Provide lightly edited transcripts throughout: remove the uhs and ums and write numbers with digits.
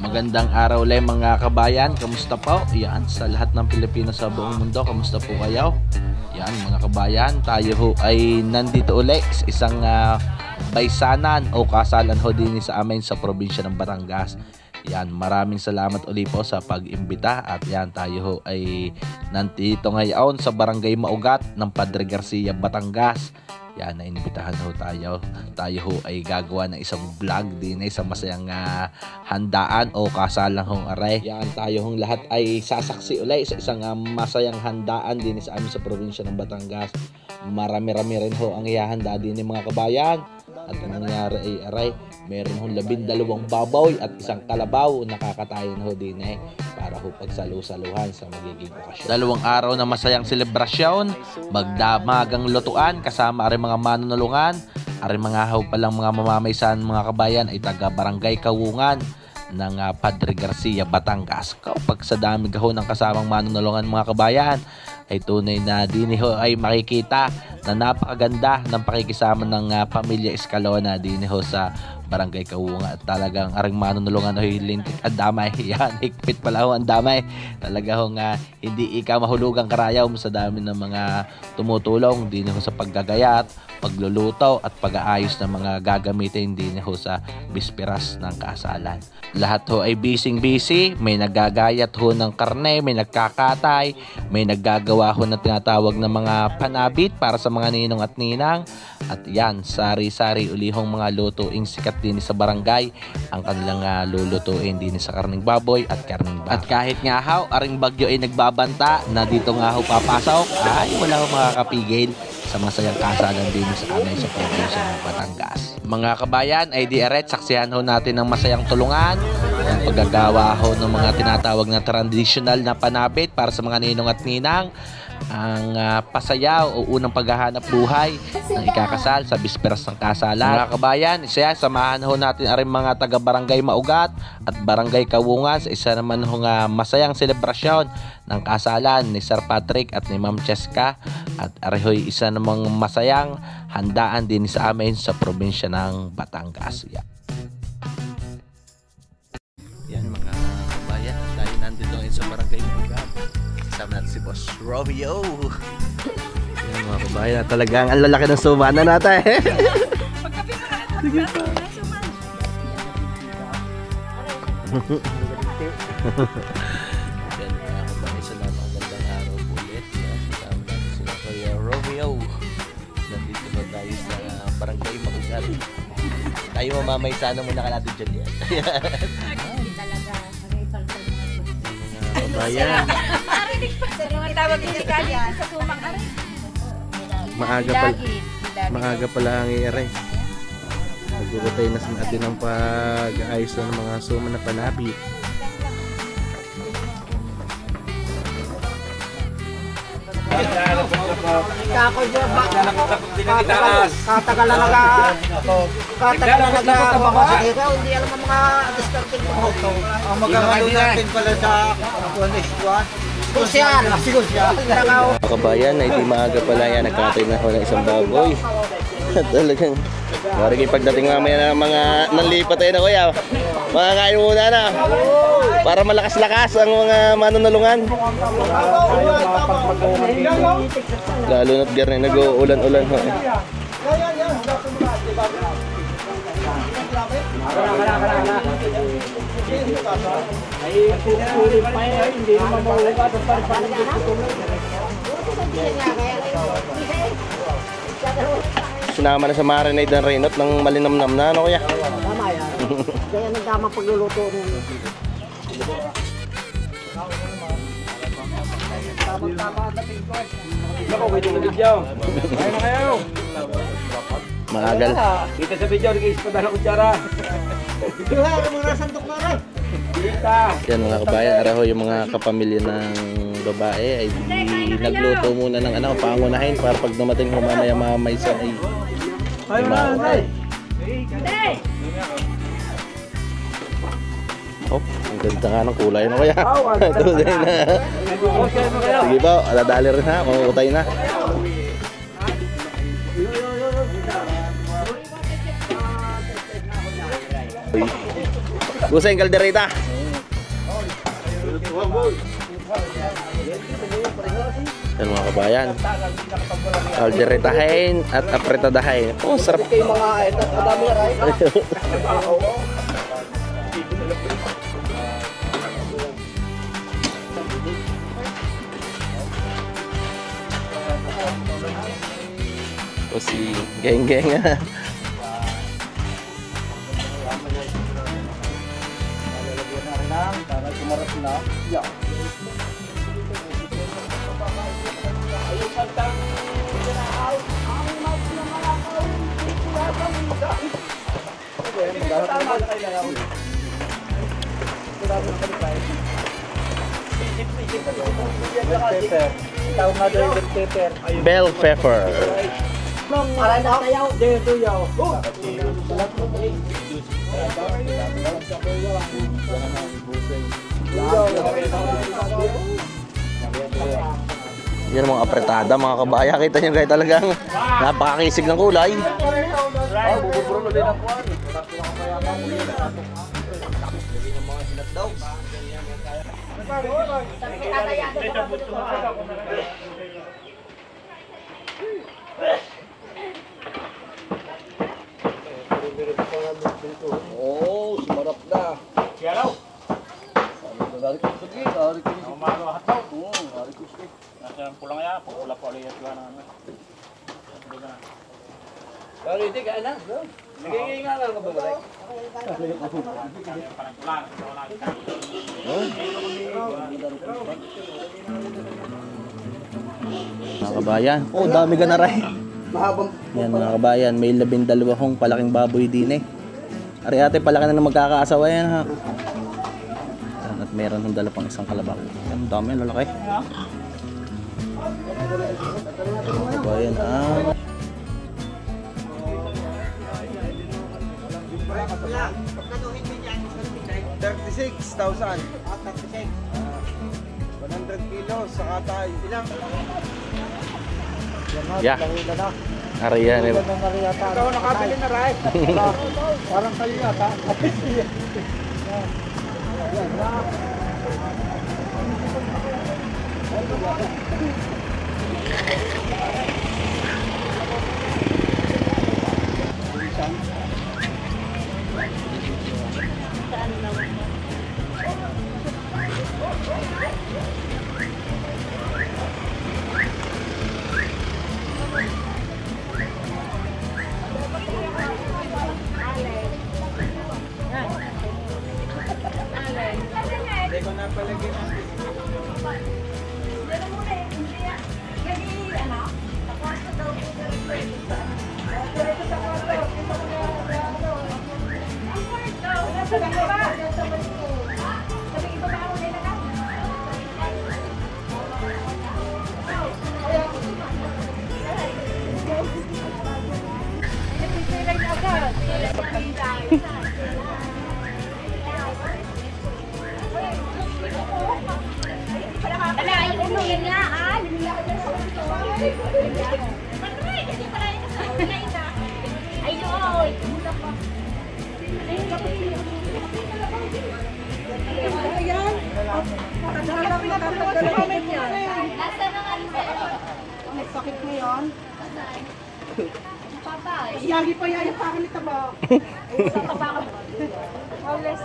Magandang araw ulit mga kabayan, kamusta po? Yan, sa lahat ng Pilipino sa buong mundo, kamusta po kayo? Yan mga kabayan, tayo ho ay nandito ulit sa isang baysanan o kasalan ho din sa amin sa probinsya ng Batangas. Yan, maraming salamat ulit po sa pag-imbita at yan, tayo ho ay nandito ngayon sa Barangay Maugat ng Padre Garcia, Batangas. Yan, naimbitahan ho tayo. Tayo ho ay gagawa ng isang vlog din ay sa masayang handaan o kasalang hong aray. Yan, tayo hong lahat ay sasaksi ulit sa isang masayang handaan din sa amin sa probinsya ng Batangas. Marami-rami rin ho ang ihahanda din ng mga kabayan. At ang nangyari ay aray, meron hong 12 baboy at isang kalabaw nakakatayin ho din para ho pagsalu-saluhan sa magiging okasyon. 2 araw na masayang selebrasyon, magdamagang lutuan kasama ang mga manunulungan, ang mga haw palang mga mamamaysan mga kabayan ay taga Barangay Kawungan ng Padre Garcia, Batangas. Kapag sa dami ho ng kasamang manunulungan mga kabayan, ay tunay na din ho ay makikita na napakaganda ng pakikisama ng pamilya Escalona din ho sa Barangay Kawungan. At talagang aring manunulungan ay lintik ang damay. Yan, higpit pala ho ang damay. Talaga ho hindi ika mahulugang karayaw sa dami ng mga tumutulong din ho sa paggagayat, pagluluto at pag-aayos ng mga gagamitin din ho sa bisperas ng kasalan. Lahat ho ay busy, may naggagayat ho ng karne, may nagkakatay, may naggagawa ho ng tinatawag na mga panabit para sa mga ninong at ninang. At yan, sari-sari ulihong mga lutuing sikat din sa barangay ang kanilang lulutuin din sa karning baboy at karning baka. At kahit nga ho, aring bagyo ay nagbabanta na dito nga ho papasok, ay wala ho makakapigil sa masayang kasalan din sa amin sa probinsya ng Batangas. Mga kabayan, ay diaret, saksihan ho natin ng masayang tulungan, ang paggagawa ho ng mga tinatawag na traditional na panabit para sa mga ninong at ninang, ang pasayaw o unang paghahanap buhay ng ikakasal sa bisperas ng kasalan. Mga kabayan, samahan ho natin ang mga taga Barangay Maugat at Barangay Kawungan sa isa naman ho masayang selebrasyon ng kasalan ni Sir Patrick at ni Ma'am Cheska. At arihoy isa namang masayang handaan din sa amin sa probinsya ng Batangas. Yan mga kabayan, tayo nandito ngayon sa Barangay Maugat. Kasama natin si Boss Romeo. Yan mga kabayan, talagang ang lalaki ng sumana natin. Sige pa. Yan mga kabayan, salamat ang gandang araw po ulit. Kasama natin si Kuya Romeo. Nandito na tayo sa Barangay Maugat. Tayo mamamay sana muna ka natin dyan yan. Kabayan. Maaga pala ang i-aray. Nagbubutay na sa natin ang pag-aayos ng mga suma na panabit. Kako dyan ba? Katagal na nagkabaka. Hindi alam ang mga discarding mo. Ang magamalo natin pala sa Sosyal. Kabayan, ay di maaga pala yan. Nagkatay na ako ng isang baboy. Talagang marigay pagdating mamaya ng mga nanlipat na kuya. Mga kain muna na. Para malakas-lakas ang mga manunulungan. Lalo na't garne nag-uulan-ulan ho. Sinama na sa marinade ng Reynot ng malinamnam na ano kuya? Tama yan. Kaya nagdama pagluluto mo. Maagal. Kita sa video, nag-iis pa dahil kutsara. Yan mga kabayan, araw yung mga kapamilya ng babae ay nagluto muna ng pangunahin para pag dumating mo mamaya mamaysa ay mautay. Oh, ang ganda nga ng kulay na kaya. Sige ba, aladali rin ha, mautay na. Gusay kaldereta. Yan mga kabayan. Kalderetahin at apretadahin. Oh, sarap. Kay mga madami na rin. O si geng-geng. Para kumarap na. Yeah. Bell pepper. Aray na tayo. Dito yaw. Yan mga apretada mga kabaya. Kita nyo guys talagang napakakisig ng kulay. Oh, sumarap na. Kaya raw. Dari ko sige, dari ko. Umaro hataw. Oo, dari ko sige. Nasa pulang ya, pula pa ulit yan ano. Dari di ka na, no? Nagiging nga ka ba balik? Mga kabayan. Oh, dami ka na rin. Mahabang. Yan mga kabayan, may 12 hong palaking baboy din eh. Ari ate, palaki na ng magkakaasawa yan ha. Yan, at meron hong dala pang isang kalabaw. Yan, dami, lalaki. Kabayan, 36,000. 100 kilos sa katay. Ilang? yeah. Ari yan eh. Ikaw nakabili na rin. Parang kayo yata. Sakit mo yun? Yagi pa yaya pa kami taba. Sa taba ka. Always.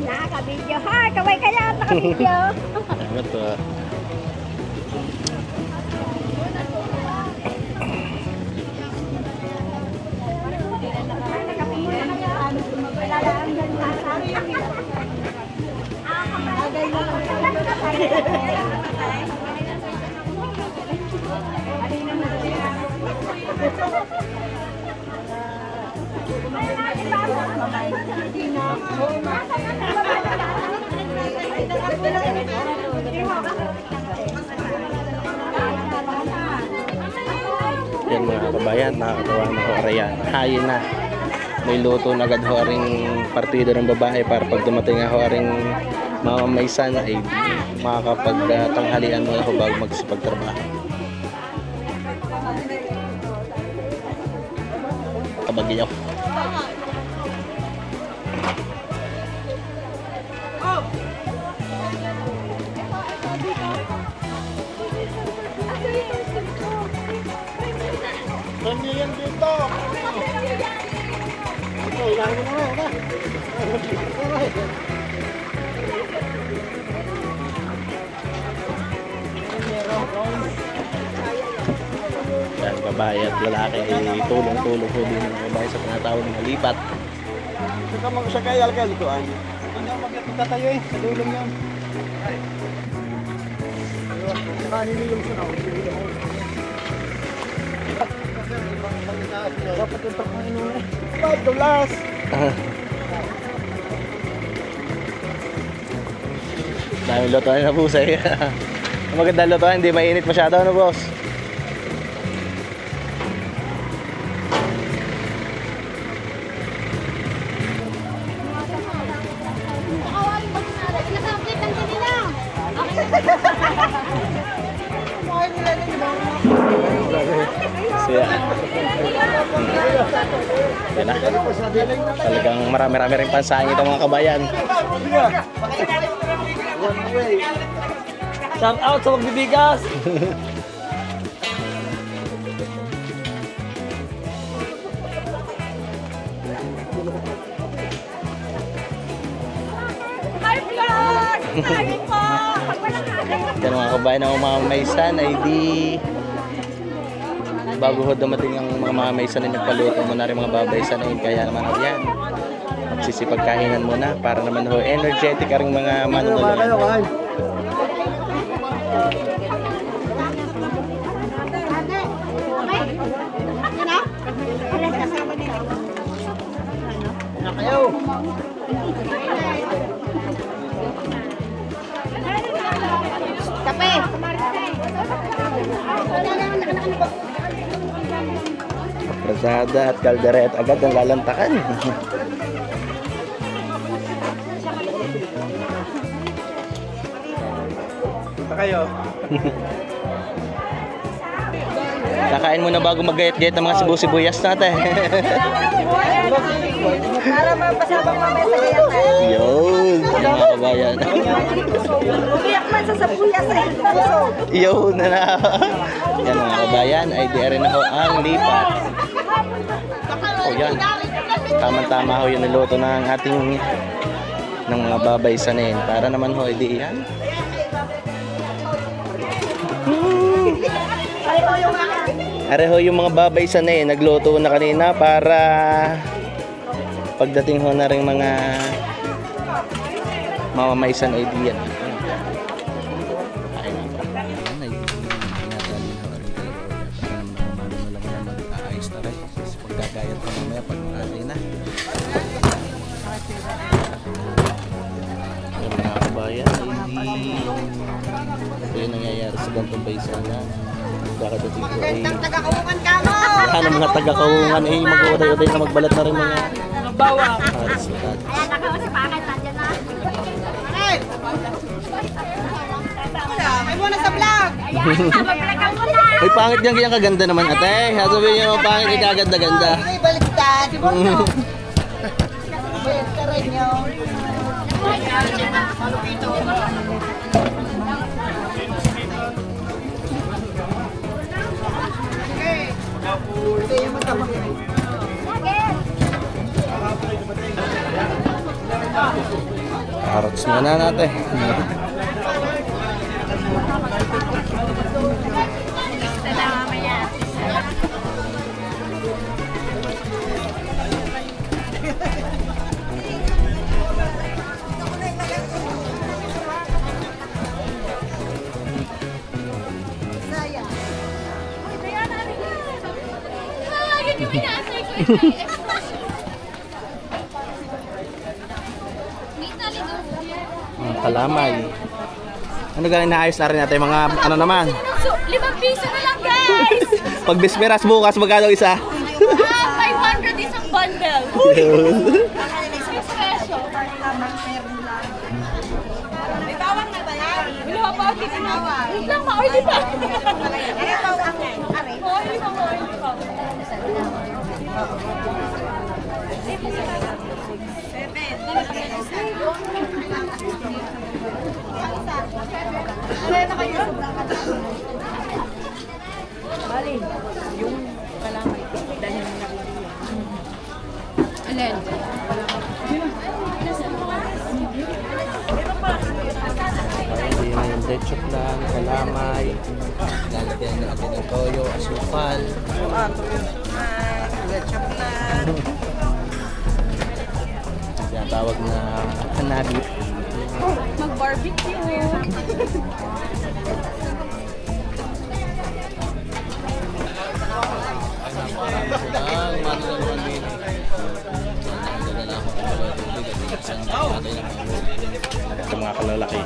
Nakaka-video ha! Kaway ka lang! Naka-video! Salamat po. Yan mga kabayan, nakakatawa na ho arayan. Hayin na. May luto na agad ho aring partido ng babae para pag dumating ho aring mamamaysan ay makakapagtanghalian mo na ho bago magsipagtrabaho. Kabagyaw. Yan dito. Yan, babae at lalaki ay tulong-tulong po din ng babae sa tinatawag na lipat. Saka magsakay alkal ko ay. Hindi ako magtatayo eh, sa dulong yan. Saka ninilong sa naw. Dapat yung pagkain mo eh. Pagdulas! Daming lutuan na po sa'yo. Maganda lutuan, hindi mainit masyado, ano boss? Yan na. Talagang marami-rami rin pansahin ito mga kabayan. Shout out sa magbibigas! Hi vlog! Hi po! Yan mga kabayan ng mga maysan ay di bago ho dumating ang mga maysan ay nagpaluto muna rin mga babaysan ay kaya naman ho yan. Magsisipagkahinan muna para naman ho energetic ang mga manunulungan. Kape! Prasada at kaldereta agad ang lalantakan. Kayo. Kakain muna bago mag-gayat-gayat ng mga sibu-sibuyas natin. Para mapasabang mamaya sa gayat na. Yun, mga kabayan. Umiyak man sa sabuyas ay puso. Yun na na. Yan mga kabayan, ay di rin ho ang lipat. O yan. Tama-tama ho yung niluto ng ating ng mga babay sanin. Para naman ho, di yan. Areho yung mga babay sanin. Nagluto na kanina para pagdating ho na rin mga mamamaysan ay di yan. Gagayat pa mamaya pag marami na. Yung mga kabayan, hindi ito yung nangyayari sa gantong baysanan. Kakadating ko ay Taga-kaungan ka mo! wala na mga taga-kaungan ay mag-uday-uday na magbalat na rin mga Bawang! harisukat. Ayan, nakawasi pa akin. Nandiyan na. Ay muna sa vlog! Ayan, mag-vlog ka muna. Ay pangit yan kayang kaganda naman ate. Sabihin niyo pangit ay kaganda-ganda. Ay baliktad! Di ba no? Baliktad rin nyo. Ito yung matabang. Carrots muna natin. Kalamay. Ano galing naayos na rin natin mga ano naman? So, 5 piso na lang guys! Pag bisperas bukas, magkano isa? 500 isang bundle. May bawang na ba yan? Wala pa, hindi ka nawa. Wait lang, ma-oily pa. Ano bawang yan? Ma-oily pa, ma-oily pa. Balin, yung kalamay, dahil na Alin? Hindi na yung lechok lang, kalamay. Lalagyan natin ng toyo, asukal. Yan tawag na hanabi. Mag-barbecue. Ito mga kalalaki.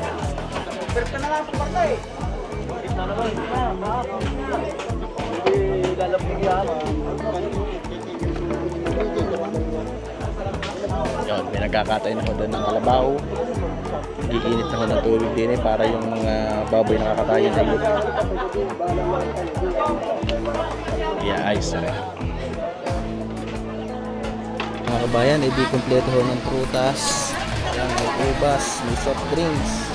Yun, may nagkakatay na ho doon ng kalabaw. Iinit na ho ng tubig din para yung mga baboy nakakatayin ay i-ayos na rin. Mga kabayan, di kompleto ho ng prutas. Ayan, may ubas, may soft drinks.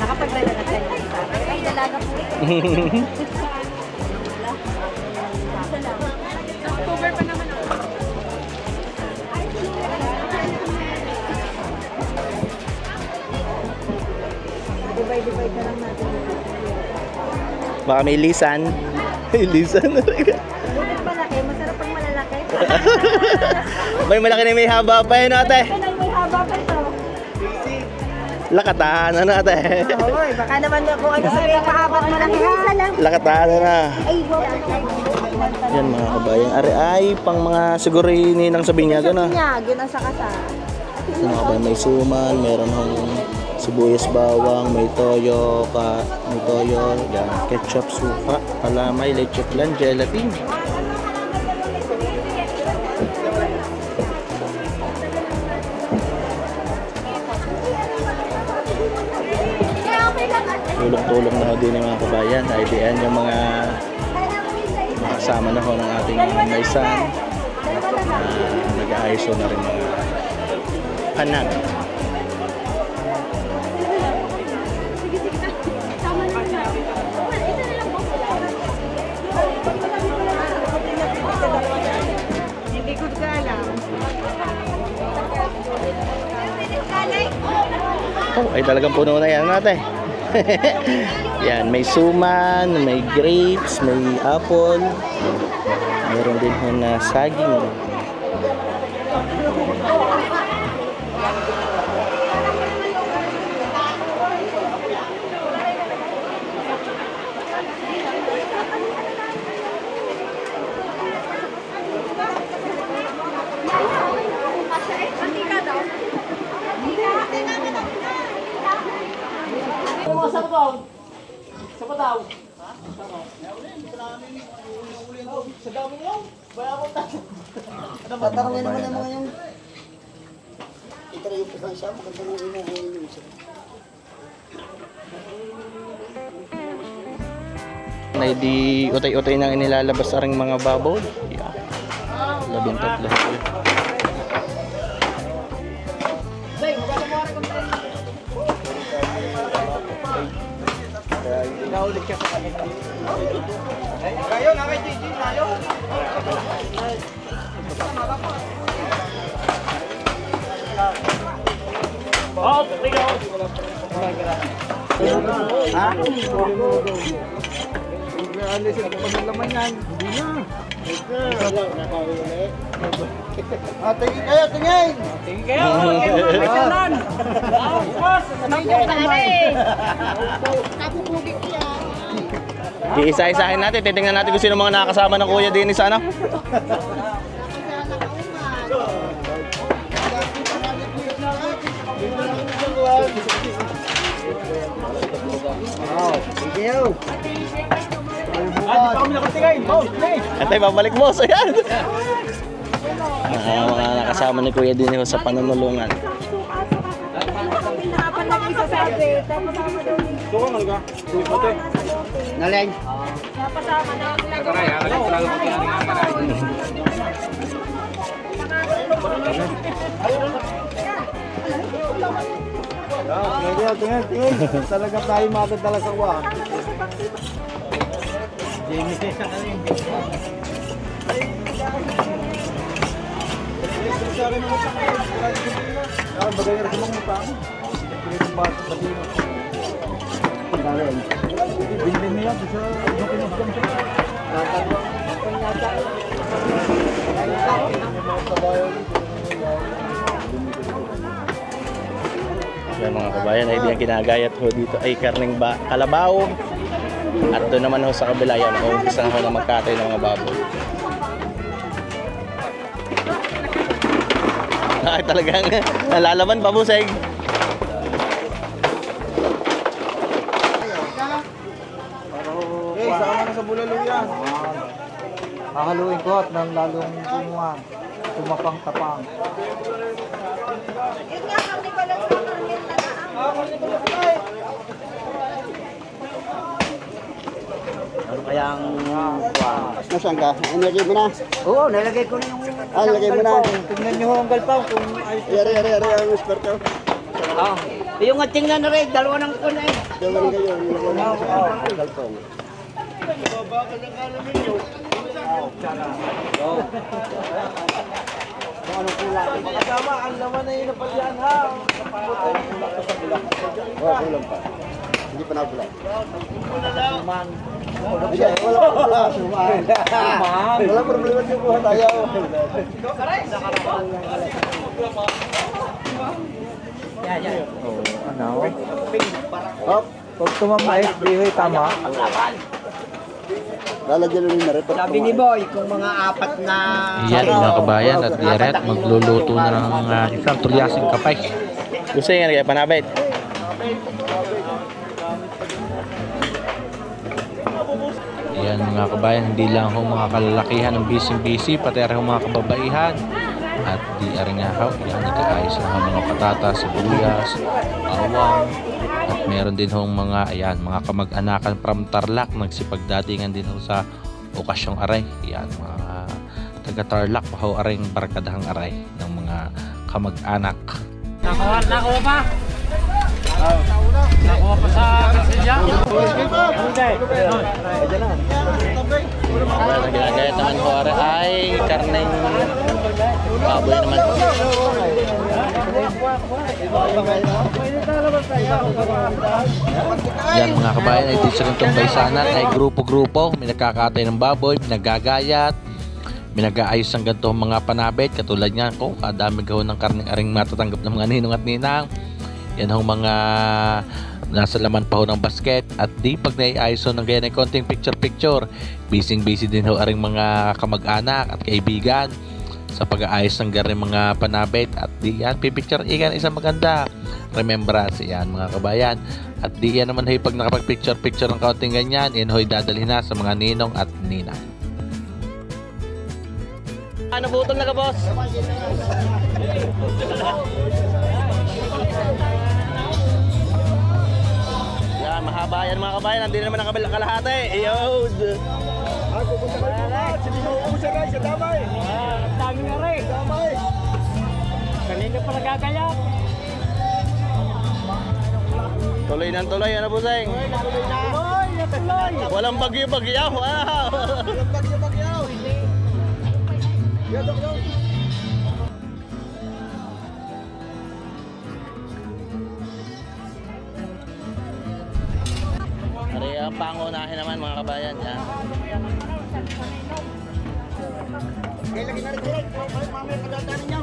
Nakapagdalaga ka na. Ay, dalaga po. October pa naman ako. Divide na lang natin. Baka may lisan. May lisan na rin. Bakit malaki? Masarap pag malalaki. May malaki na may haba pa yun ate. Kailan may haba pa ito? Lakatahan na ate. Oo, baka naman kung ano sabi ang mahabat malaki. Isa lang. Lakatahan na. Ay, wow. Yan mga kabayan. Ari ay pang mga siguro ninang sa binyago na. Yun ang sakasa. Mga kabayan, may suman, meron hong sibuyas bawang, may toyo, yan, ketchup, suka, kalamay, leche flan, gelatin. Tulong-tulong na ho din yung mga kabayan. IDN yung mga kasama na ho ng ating maisan. Nag-aayos na rin mga hanap. Hindi ko alam. Oh, ay talagang puno na yan natin. Yan, may suman, may grapes, may apple. Meron din ho na saging. Tatanungin naman yung mga yung itara yung pasensya, maganda yung inuhuli yung isa. Na di utay-utay nang inilalabas aring mga baboy. Yeah. Labintot lahat. Naulit ka sa kanila. Kayo, nakay Gigi, tayo. Oh, tingnan. Ha? Alisin ko pag laman yan. Hindi na. Tingin kayo, tingin. Tingin kayo. Tingin. Boss, sanay niyo pare. Kapupugit yan. Iisa-isahin natin. Titingnan natin kung sino mga nakakasama ng Kuya Dennis sa ano. Ito, babalik boss. Ayan. Mga nakasama ni Kuya Dennis sa panunulungan. Naling. Tingin. Talaga tayo matadala sa uwan. Jamie sa kanin. Mga kabayan, ay ang kinagayat ho dito ay karning kalabaw. At doon naman ho sa kabila yan, umpisa ho na magkatay ng mga baboy. Ay talagang nalalaman pa buseg. Okay, sama na sa bulalo yan. Hahaluin ko at nang lalong kumuhan. Tumapang-tapang. Ano kayang Nasaan ka? Nilagay mo na? Oo, nalagay ko na yung Nilagay mo na. tingnan nyo ang galpang kung ayos. Yari, ang spare ka. Ah, yung nga tingnan na rin, dalawa ng kuna eh. Dalawa kayo. Nilagay mo sa galpong. Kasama, ang laman na yun na palyan ha. Kulang pa. Hindi pa nabulat. Wala problema siya buha tayo. Ano? Hop, pag tumamay, di tama. Lalagyan rin na rin. Sabi ni Boy, kung mga apat na... Yan mga kabayan at Yaret magluluto na ng isang tulyasing kapay. Gusto yan kaya panabit. Yan mga kabayan, hindi lang ho mga kalalakihan ng busy pati rin ho mga kababaihan. At di rin nga ho, yan nagkakayos lang ho mga patatas, sibuyas, bawang. At meron din ho mga, ayan, mga kamag-anakan from Tarlac, nagsipagdatingan din ho sa okasyong aray. Yan, mga taga Tarlac, ho aring barkadahang aray ng mga kamag-anak. Nakuha pa? Nakuha pa sa kasilya? Ginagayat naman ho ay karneng baboy naman. Yan mga kabayan, ay dito sa ganitong baysanan ay grupo-grupo, may nagkakatay ng baboy, pinagagayat, minag-aayos ang ganitong mga panabit. Katulad niyan ko, kadami gawin ng karneng aring matatanggap ng mga ninong at ninang. Yan ang mga nasa laman pa ho ng basket. At di pag naiayos ho ng ganyan ay konting picture-picture, busy din ho aring mga kamag-anak at kaibigan sa pag-aayos ng ganyan mga panabit. At di yan, pipicture ikan isang maganda remembrance yan mga kabayan. At di yan naman ho pag nakapag-picture ng kaunting ganyan, yan ho dadalhin na sa mga ninong at ninang. Ano butol na ka, boss? Yan, mahaba yan mga kabayan. Hindi naman ang kalahati. Ayun. Sige mo, usa guys, sa damay. Dami nga rin. Damay. Kanina pa nagagayap. Tuloy ng tuloy. Ano po, Seng? Tuloy. Walang bagyo-bagyo. Wow. Walang bagyo-bagyo. Yan, dok. Ari ang pangunahin naman mga kabayan. Yan. Kaya lagi na rin direct. Mamaya pagdadaanin niyo.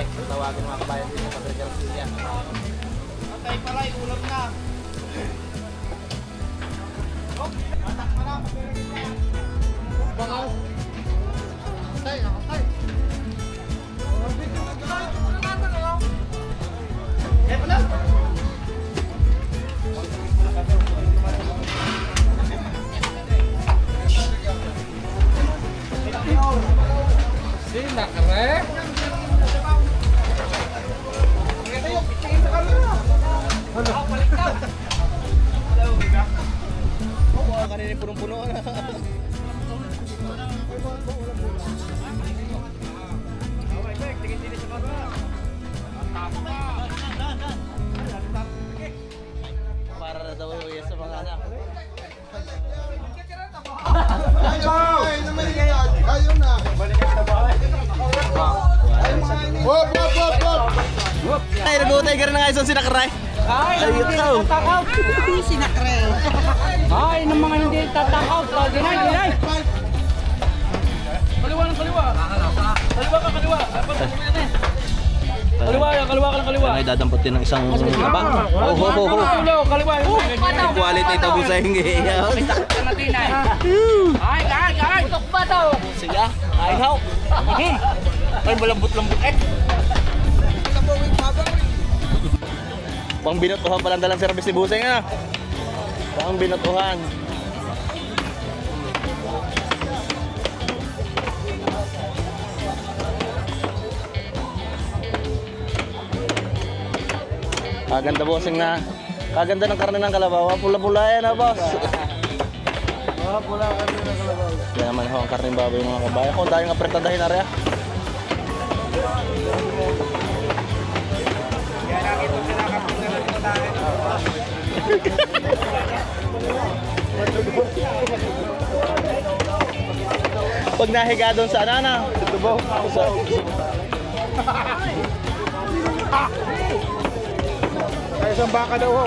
Palay. Tawagin mga kabayan dito sa Padre Garcia. Patay pala, ulam na. Kanina punong-puno na. Para na daw yung sa mga anak. Ayaw na. Ay, nag-utay ka rin na nga isang sinakaray. Ay, ito. Sinakre. Ay, ng mga hindi tatakaw. Dinay, dinay. Kaliwa ng kaliwa. Kaliwa ka, kaliwa. Kaliwa yan, kaliwa ka ng kaliwa. Ay, dadamputin ng isang abang. Kaliwa. Quality ito po sa hingi. Ay, ay. Putok ba to? Sige, ay how. Ay, malambot-lambot eh. Pang binutuhan palang dalang service ni Buseng ah. Pang binutuhan. Kaganda Buseng na. Kaganda ng karne ng kalabaw. Pula-pula yan ah, boss. Pula kami na kalabaw. Yan naman ho ang karne baboy mga kabayan. Kung tayo nga pretadahin na rin ah. Pag nahiga doon sa anana, tubaw. Kaya isang baka daw ho.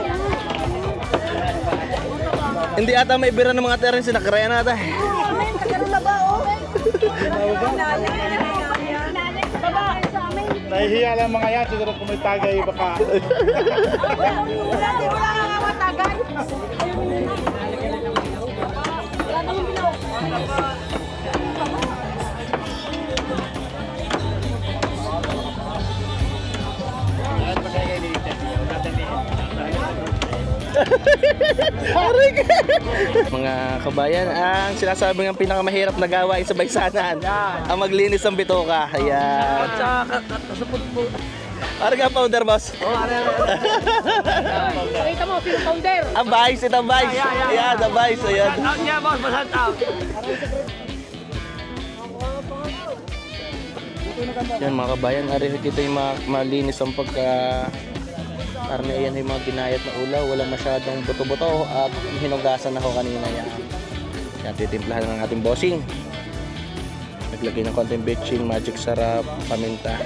Hindi ata may bira ng mga terin sinakaraya na ata. Nahihiya lang mga yan. Siguro kung may tagay baka. Wala nga matagay. Wala nang bilog. Mga kabayan, ang sinasabi ng pinakamahirap na gawain sa baysanan, ang maglinis ng bitoka. Ayan. Ano nga powder, boss? Pakita mo, sino founder? Ang vice, ito ang vice. Ayan, ang vice. Ayan. Yeah, boss, masat out. Yan mga kabayan, ari kita yung malinis ang pagka karne. Ayan yung mga ginayat na ulaw, walang masyadong buto-buto at hinugasan na ako kanina yan. Yan, titimplahan ng ating bossing. Naglagay ng konting bitching, magic sarap, paminta.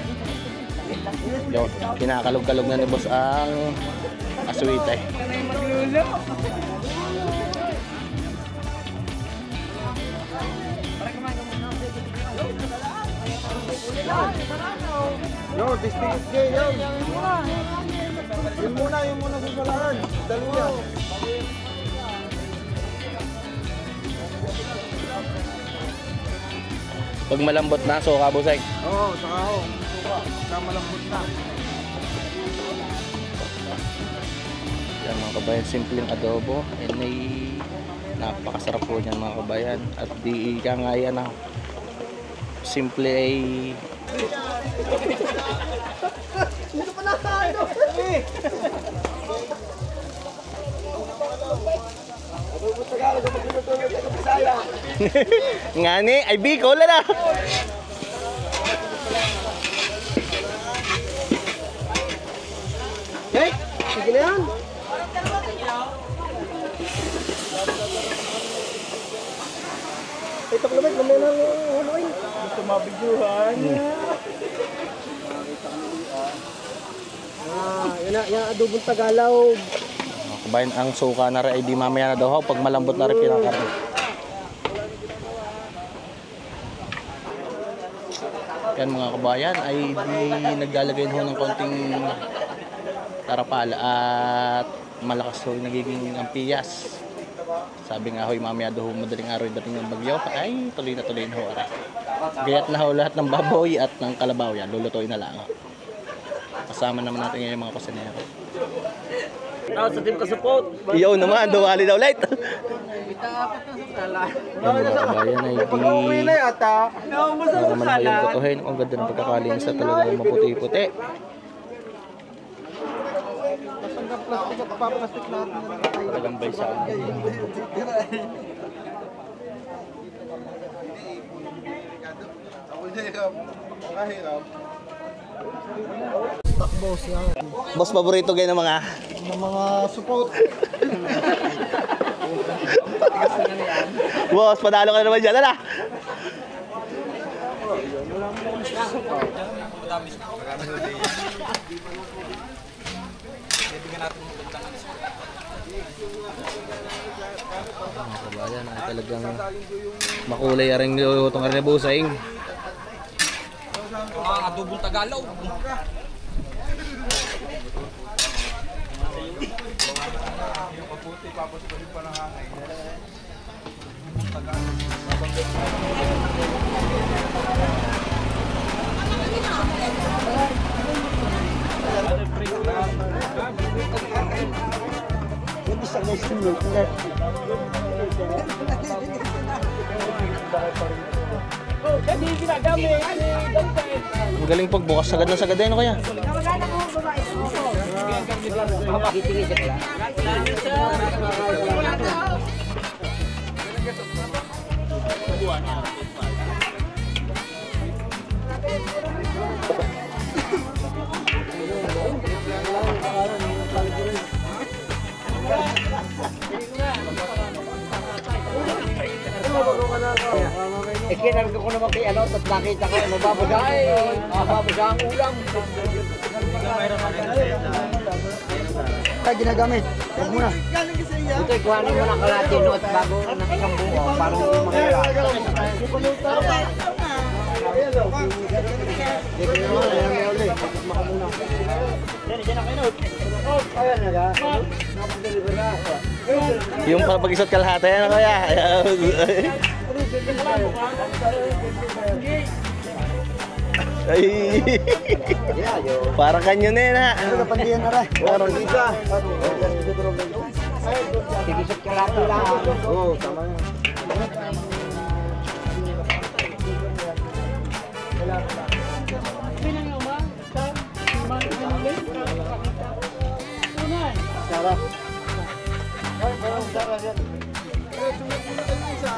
Yun, kinakalog-kalog na ni boss ang aswite. Yo, distinct gay yun. Yun muna sa salaan. Dalawa. Pag malambot na, suka busay. Oo, saka ho. Saka malambot na. Yan mga kabayan, simpleng adobo. And may napakasarap po niyan mga kabayan. At di ikangaya na simple ay ngani ay Bicol na. Hey, sige na yan. Ito ko naman, lamay na huluin. Gusto mabidyuhan. Yan adobong Tagalog. Mga kabayan, ang suka na rin ay di mamaya na daw pag malambot na rin kinakarne. Yan mga kabayan ay di naglalagay ho ng konting tarapal at malakas ho nagiging ampiyas. Sabi nga ho'y mamaya daw madaling araw dating ng bagyo ay tuloy na ho ara. Gayat na ho lahat ng baboy at ng kalabaw yan, lulutuin na lang. Kasama naman natin ngayon mga kusinero. Tawad sa team kasupot. Iyo naman, duwali daw ulit. Yan mga kabayan ay Pag-uwi na yata. naman ho yung kutuhin. Ang ganda ng pagkakalinis na talagang maputi-puti. Hanggang plastic at paplastic lahat na nakatayo. Talagang baysa. Ako hirap. Nakahirap. Boss, paborito kayo ng mga Ng mga support. boss, padalo ka na naman dyan. Ala! Mga kabayan ay talagang makulay aring itong karnebusing. Mga adobong Tagalog. Ang galing pagbukas sagad na sagad ano kaya? Kinarga ko naman kay ano, tapos nakita ko, mababasa ang ulam. Kaya ginagamit. Huwag muna. Ito, ikuhanin mo ng kalatino at bago ng isang buo, parang mahirap. Yung pag-isot kalahati ano kaya? Ay. Parang kanyo na yun ha. Pandiyan na rin. Parang Isa. Tigisot ka lahat lang. Oo, tama yun. Sarap. Ay, parang sarap yan. Sumunod muna kayo isa.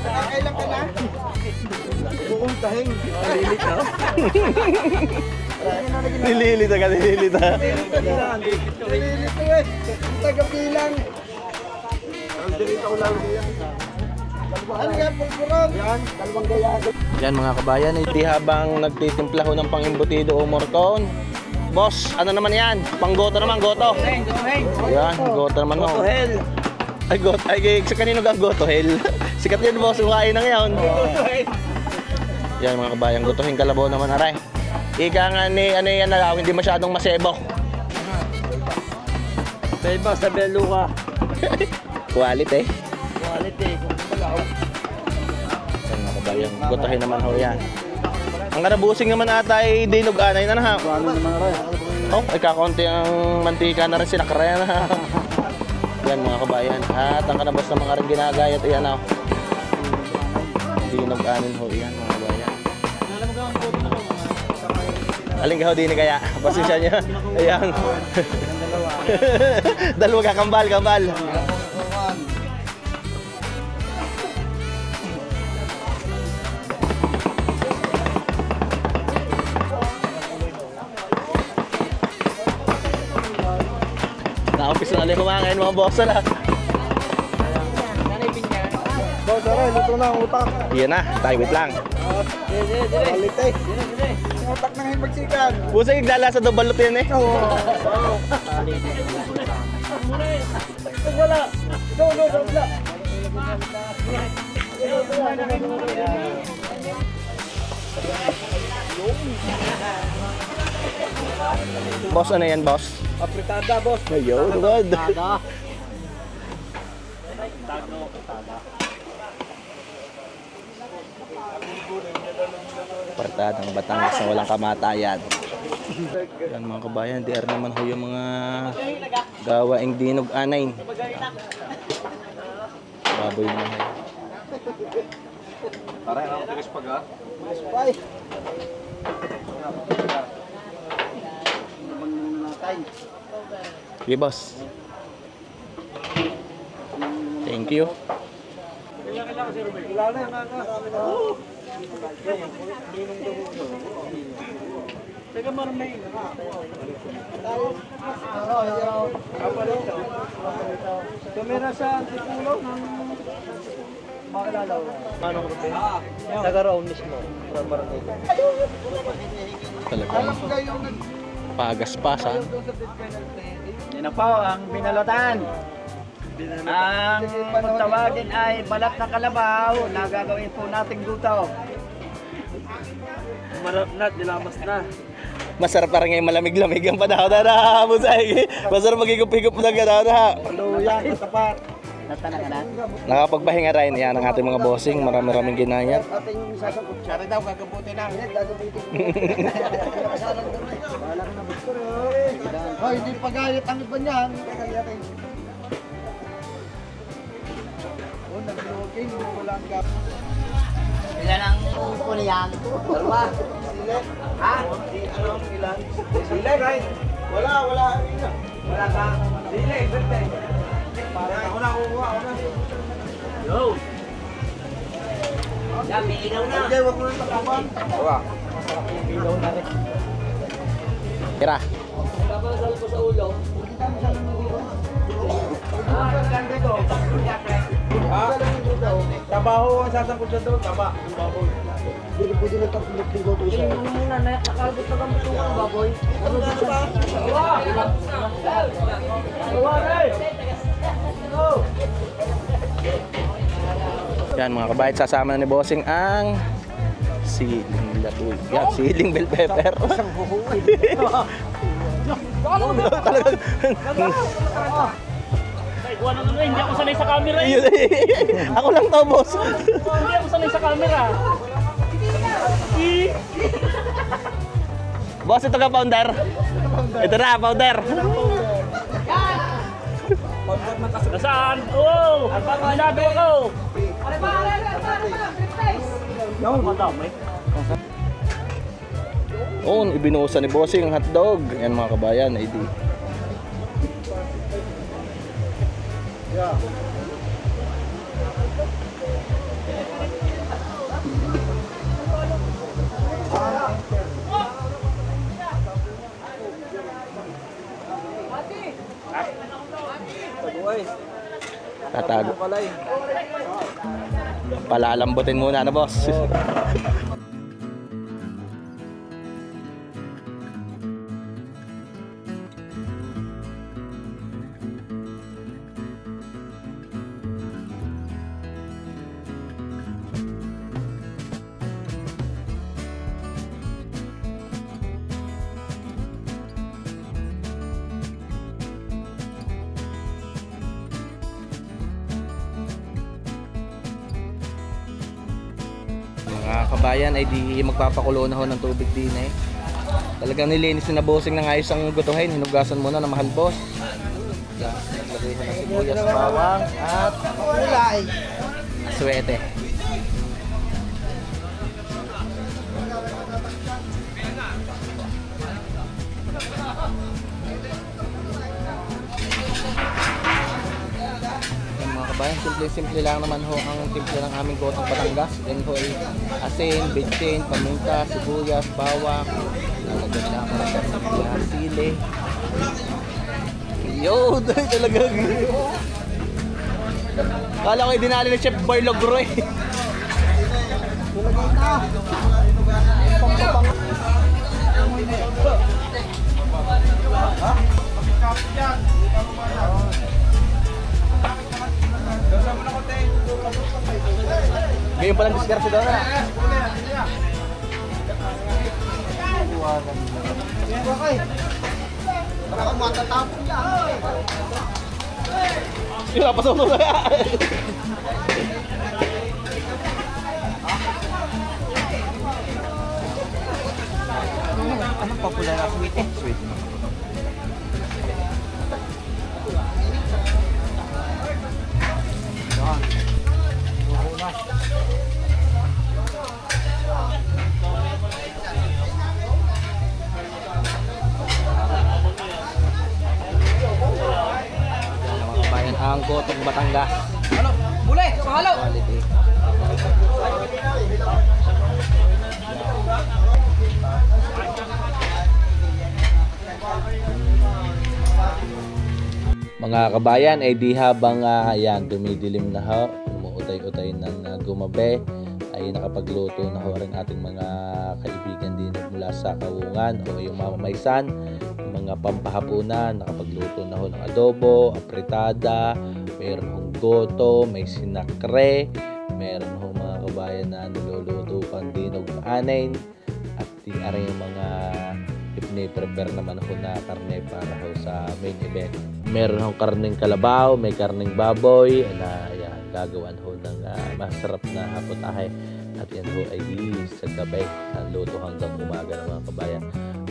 Nakakailan ka na? Buong tahing. nililita ka, nililita. Nililito eh. Tagapilang. Ang dirito ko lang. Ano yan, pulburon? Yan, dalawang gayado. Yan mga kabayan, hindi habang nagtitimpla ho ng pangimbutido o morcon. Boss, ano naman yan? Panggoto naman, goto. Yan, goto naman ho. Ay, goto. Ay, sa kanino ka goto, hell? Sikat yan, boss. Ukain na ngayon. Yan mga kabayan, gotohin kalabaw naman, aray. Ika nga ni, ano yan na hindi masyadong masebok. Beba sa beluga. Quality. Quality. Yan mga kabayan, gotohin naman ho yan. Ang karabusing naman ata ay dinuganay na ha. Ano naman rin? Oh, ay kakonti ang mantika na rin sinakray na. Yan mga kabayan. At ang kanabos na mga rin ginagayat yan oh. Dinuganin ho yan mga kabayan. Aling ka ho din kaya. Pasensya niya. Ayan. Dalawa ka kambal. Na-office na ulit kumakain mga boss na. Boss, aray, luto na ang utak. Yan na, tayo wait lang. Balit eh. Yung utak na ngayon magsikan. Pusa yung lala sa balot yan eh. Oo. Wala. No, wala. Boss, ano yan, boss? Apritada, boss. Ayun, good. Partadang Batangas na walang kamatayan. Yan mga kabayan, diar naman ho yung mga gawaing dinog anayin. Baboy na ho. Para ang tiris pag ha? Spy. Okay, boss. Thank you. Teka marami. Tumira sa Antipulo ng Makilalaw. Anong rupi? Taga-roon mismo. Talagang pagaspasan. Yan na po ang binalotan. Ang kung tawagin ay balat na kalabaw na gagawin po nating luto. Marap na, dilamas na. Masarap parang ngayon malamig-lamig ang panahon na busay. Masarap magigop-higop na gano'n ha. Luya, tapat. Natanang na. Nakapagpahinga rin yan ang ating mga bossing. Marami-raming ginayat. Ating yung sasangkot siya. Sari daw, gagabuti na. Gagabitin ko. Kasalan doon eh. Wala ka na gusto eh. Hoy, hindi pagayat ang iba niyan. Kagayatin. Oh, nag-login. Wala ang gap. Ilan ang upo niyan? Dalawa. Sile. Ha? Anong ilan? Sile, right? Wala. Wala ka. Sile, birthday. Parang ako na, kukuha. Ako na. Yo! Yan, may ilaw na. Hindi, wag mo nang takabang. Wala. Ilaw na rin. Tira. Trabaho ang sasangkot siya doon, taba. Ang baboy. Hindi pwede na tapos tingko to siya. Muna, nakakabot na kang buto ng baboy. Ano dito ba? Yan mga kabayat, sasama na ni bossing ang siling latoy. Yan, siling bell pepper. Talagang Hindi ako sanay sa camera eh. yun eh. Ako lang to, boss. Hindi ako sanay sa camera. Boss, ito ka, founder. Ito na, founder. Nasaan? Oo! Sinabi ko! Madami. Oo, ibinuusan ni bossing ang hotdog. Yan mga kabayan, ID. Tatago. Palalambutin muna na, boss. Mga kabayan ay di magpapakulo na ho ng tubig din eh. Talagang nilinis na bossing ng ayos ang gutuhin. Hinugasan muna na mahal, boss. Yan, naglagay ko ng sibuyas, bawang at Kulay. aswete. Yan mga kabayan, simple-simple lang naman ho ang timpla ng aming gotong Batangas. Yan ho ay asin, bitsin, paminta, sibuyas, bawang. Nalagyan lang ako ng sili. Yo, talagang kala ko dinali ni Chef Boy Logro eh. Tulagay na. Ngayon palang diskarte daw na. Para kang matatapon yan. Sila pasok na kaya. Anong popular na sweet eh? Sweet. Bayan ang Gotong Batangas. Ano? Bule! Pangalaw! Quality. Mga kabayan, ay di habang ayan, dumidilim na ho, umuutay-utay ng gumabi, ay nakapagluto na ho rin ating mga kaibigan din mula sa Kawungan o yung mamamaysan, mga pampahapunan, nakapagluto na ho ng adobo, apritada, mayroon hong goto, may sinakre, mayroon hong mga kabayan na niluluto pang dinog anin, at di aray yung mga prepare naman ho na karne para ho sa main event. Meron hong karneng kalabaw, may karneng baboy na yan, gagawan ho ng masarap na hapot-ahe. At yan ho ay sa gabi, ang luto hanggang umaga ng mga kabayan.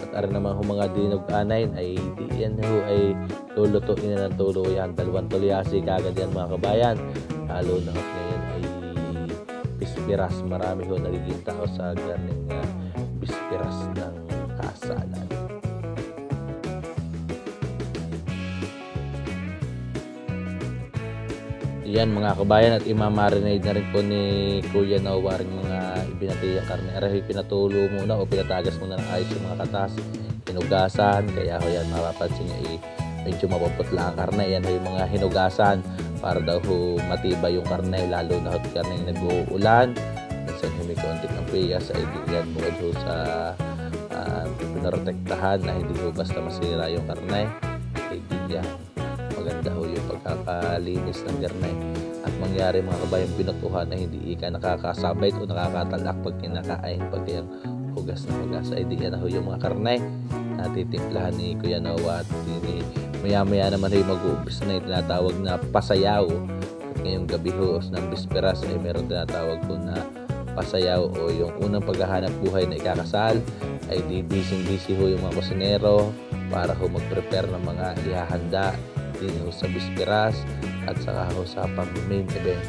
At arin naman ho mga dinog anayin ay yan ho ay lulutuin na ng tuluyan. 2 tulyasi kagad yan mga kabayan. Lalo na ho ngayon ay bispiras. Marami ho nagiging tao sa ganeng bispiras ng kasalan. Yan mga kabayan, at imamarinate na rin po ni Kuya Noah rin mga ibinatiyang karne. Arahay pinatulo muna o pinatagas muna ng ayos yung mga katas, hinugasan, kaya ho yan mapapansin nyo medyo mapaputla ang karne. Yan ho yung mga hinugasan para daw ho matibay yung karne, lalo na ho karne yung nag-uulan. Minsan may konting ang piyas ay yan bukod ho sa pinarotektahan na hindi ho basta masira yung karne. Ay di yan maganda ho yung pagkakalinis ng karne at mangyari mga kabayan pinutuhan na hindi ka nakakasabit o nakakatalak pag kinakain pag yung hugas na hugas ay di yan ho yung mga karne na titimplahan ni Kuya Noah. At maya naman ho mag-uumpis na yung tinatawag na pasayaw. At ngayong gabi ho ng bisperas ay meron tinatawag po na pasayaw o yung unang paghahanap buhay na ikakasal ay di busy ho yung mga kusinero para ho mag-prepare ng mga ihahanda din ho sa bisperas at saka ho sa pag-main event.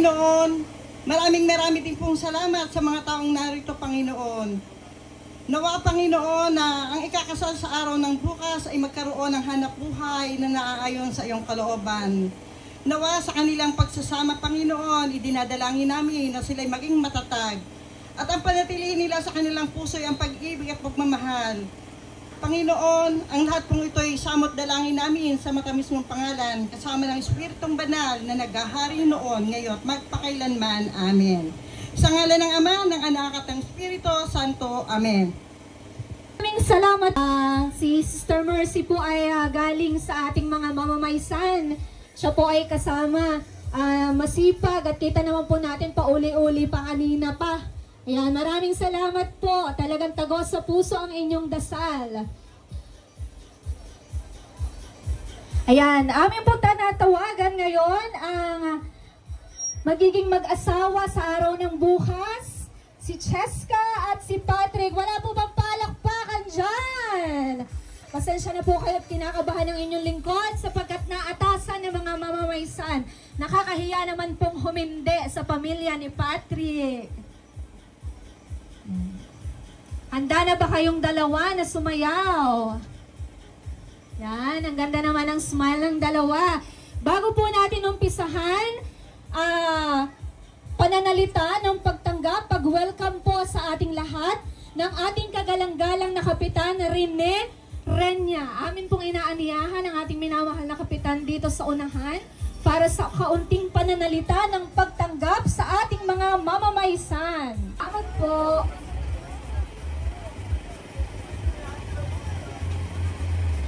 Panginoon, marami din pong salamat sa mga taong narito, Panginoon. Nawa, Panginoon, na ang ikakasal sa araw ng bukas ay magkaroon ng hanap buhay na naaayon sa iyong kalooban. Nawa sa kanilang pagsasama, Panginoon, idinadalangin namin na sila'y maging matatag at ang panatilihin nila sa kanilang puso ay ang pag-ibig at pagmamahal. Panginoon, ang lahat pong ito ay samot dalangin namin sa matamis mong pangalan kasama ng Espiritong Banal na naghahari noon, ngayon at magpakailanman. Amen. Sa ngalan ng Ama, ng Anak at ng Espiritu Santo. Amen. Maraming salamat. Si Sister Mercy po ay galing sa ating mga mamamaysan. Siya po ay kasama masipag at kita naman po natin pauli-uli pa kanina pa. Ayan, maraming salamat po. Talagang tagos sa puso ang inyong dasal. Ayan, amin po tanatawagan ngayon ang magiging mag-asawa sa araw ng bukas, si Cheska at si Patrick. Wala po bang palakpakan dyan? Pasensya na po kayo at kinakabahan ng inyong lingkod sapagkat naatasan ng mga mamamaysan. Nakakahiya naman pong humindi sa pamilya ni Patrick. Handa na ba kayong dalawa na sumayaw? Yan, ang ganda naman ng smile ng dalawa. Bago po natin umpisahan, pananalita ng pagtanggap, pag-welcome po sa ating lahat ng ating kagalang-galang na Kapitan Rene Renya. Amin pong inaaniyahan ang ating minamahal na Kapitan dito sa unahan para sa kaunting pananalita ng pagtanggap sa ating mga mamamaysan. Salamat po.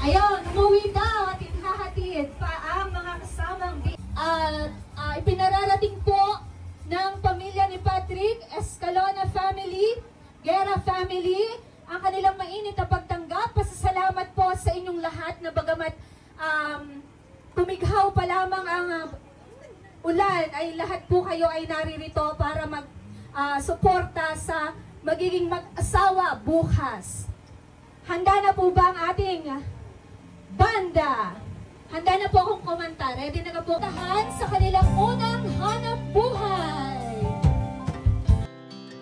Ayun, umuwi daw at inhahatid pa ang mga kasamang ipinararating po ng pamilya ni Patrick, Escalona family, Guerra family, ang kanilang mainit na pagtanggap. Pasasalamat po sa inyong lahat na bagamat tumighaw pa lamang ang ulan, ay lahat po kayo ay naririto para mag-suporta sa magiging mag-asawa bukas. Handa na po ba ang ating banda? Handa na po akong kumanta. Ready na po tahan sa kanilang unang hanap buhay.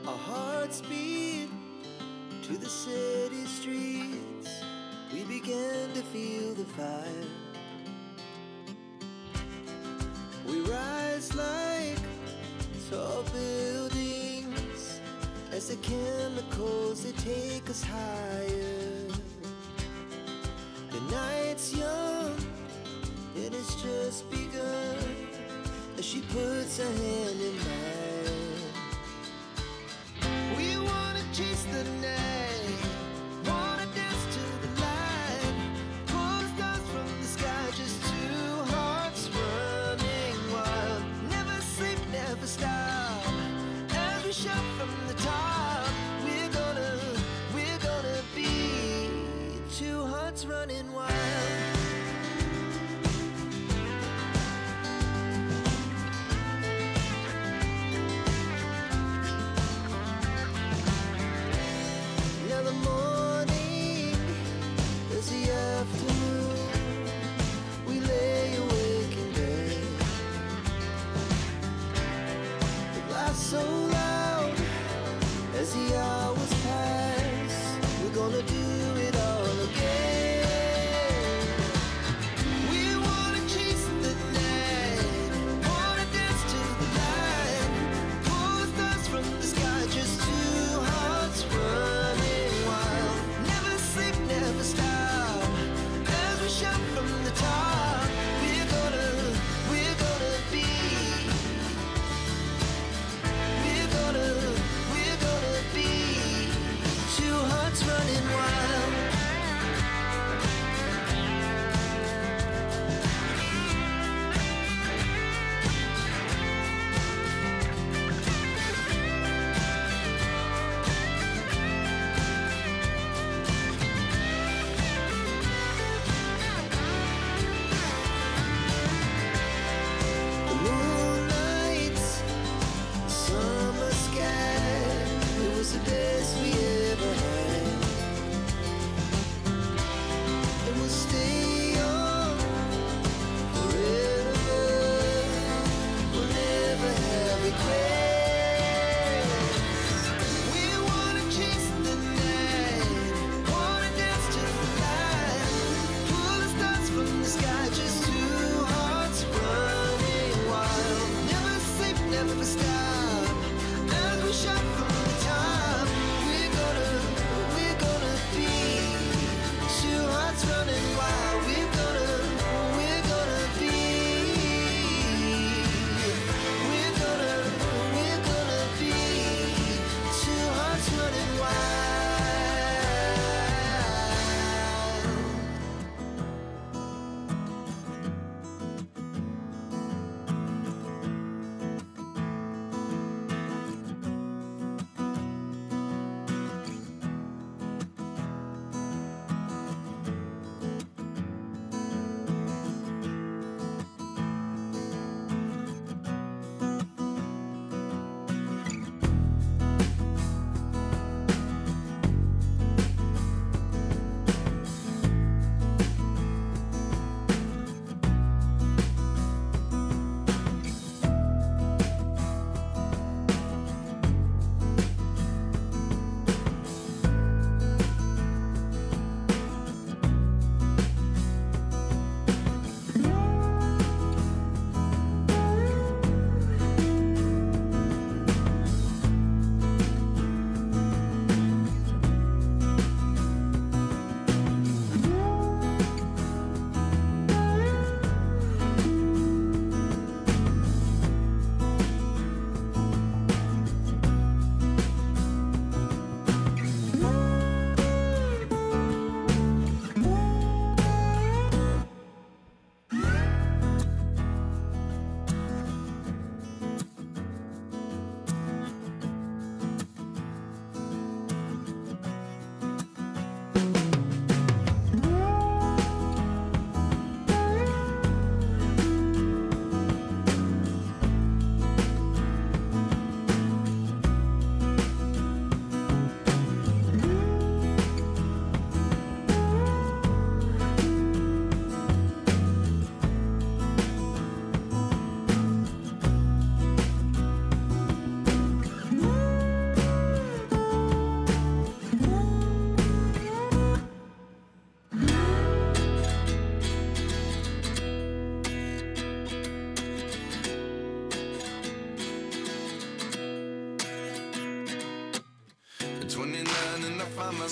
Our hearts beat to the city streets. We began to feel the fire. We rise like tall buildings as the chemicals they take us higher. The night's young, and it's just begun as she puts her hand in mine. We wanna chase the night, wanna dance to the light, pull the stars from the sky, just two hearts running wild. Never sleep, never stop, as we shout from the top. We're gonna be two hearts running wild.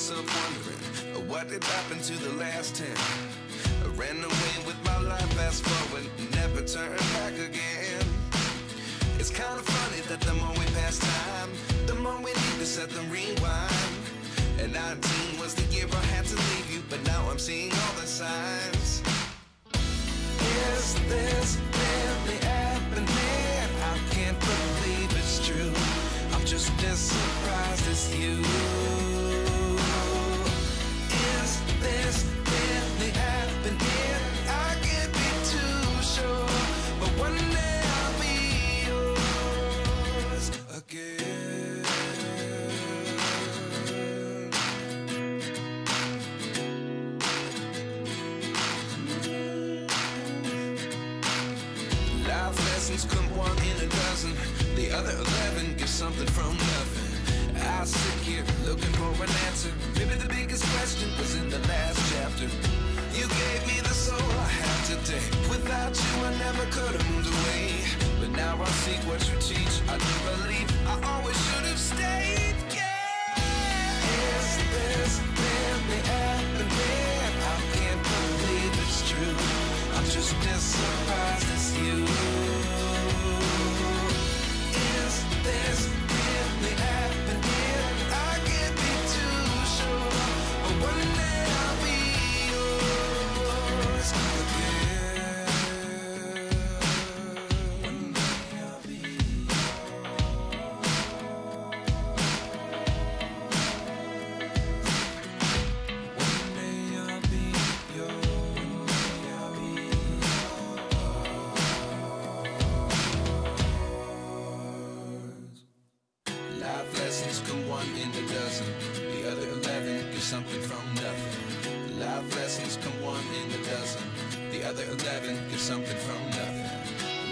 myself wondering what did happen to the last 10. I ran away with my life, fast forward, never turn back again. It's kind of funny that the more we pass time, the more we need to set them rewind. And 19 was the year I had to leave you, but now I'm seeing all the signs. Is this really happening? I can't believe it's true. I'm just as surprised as you. Is this really happening? I can't be too sure, but one day I'll be yours again. Life lessons come one in a dozen. The other 11 give something from nothing. I sit here looking for an answer. Maybe the biggest question was in the last chapter. You gave me the soul I have today. Without you I never could have moved away. But now I see what you teach. I do believe I always should have stayed. Yeah. Is this really happening? I can't believe it's true. I'm just as surprised as you. Is this really happening? I can't be too sure, but one day I'll be yours again. One day I'll be yours. One day I'll be yours. One day I'll be yours. Life lessons come one in a dozen. The other 11 give something from nothing. Life lessons come one in a dozen. The other 11 give something from nothing.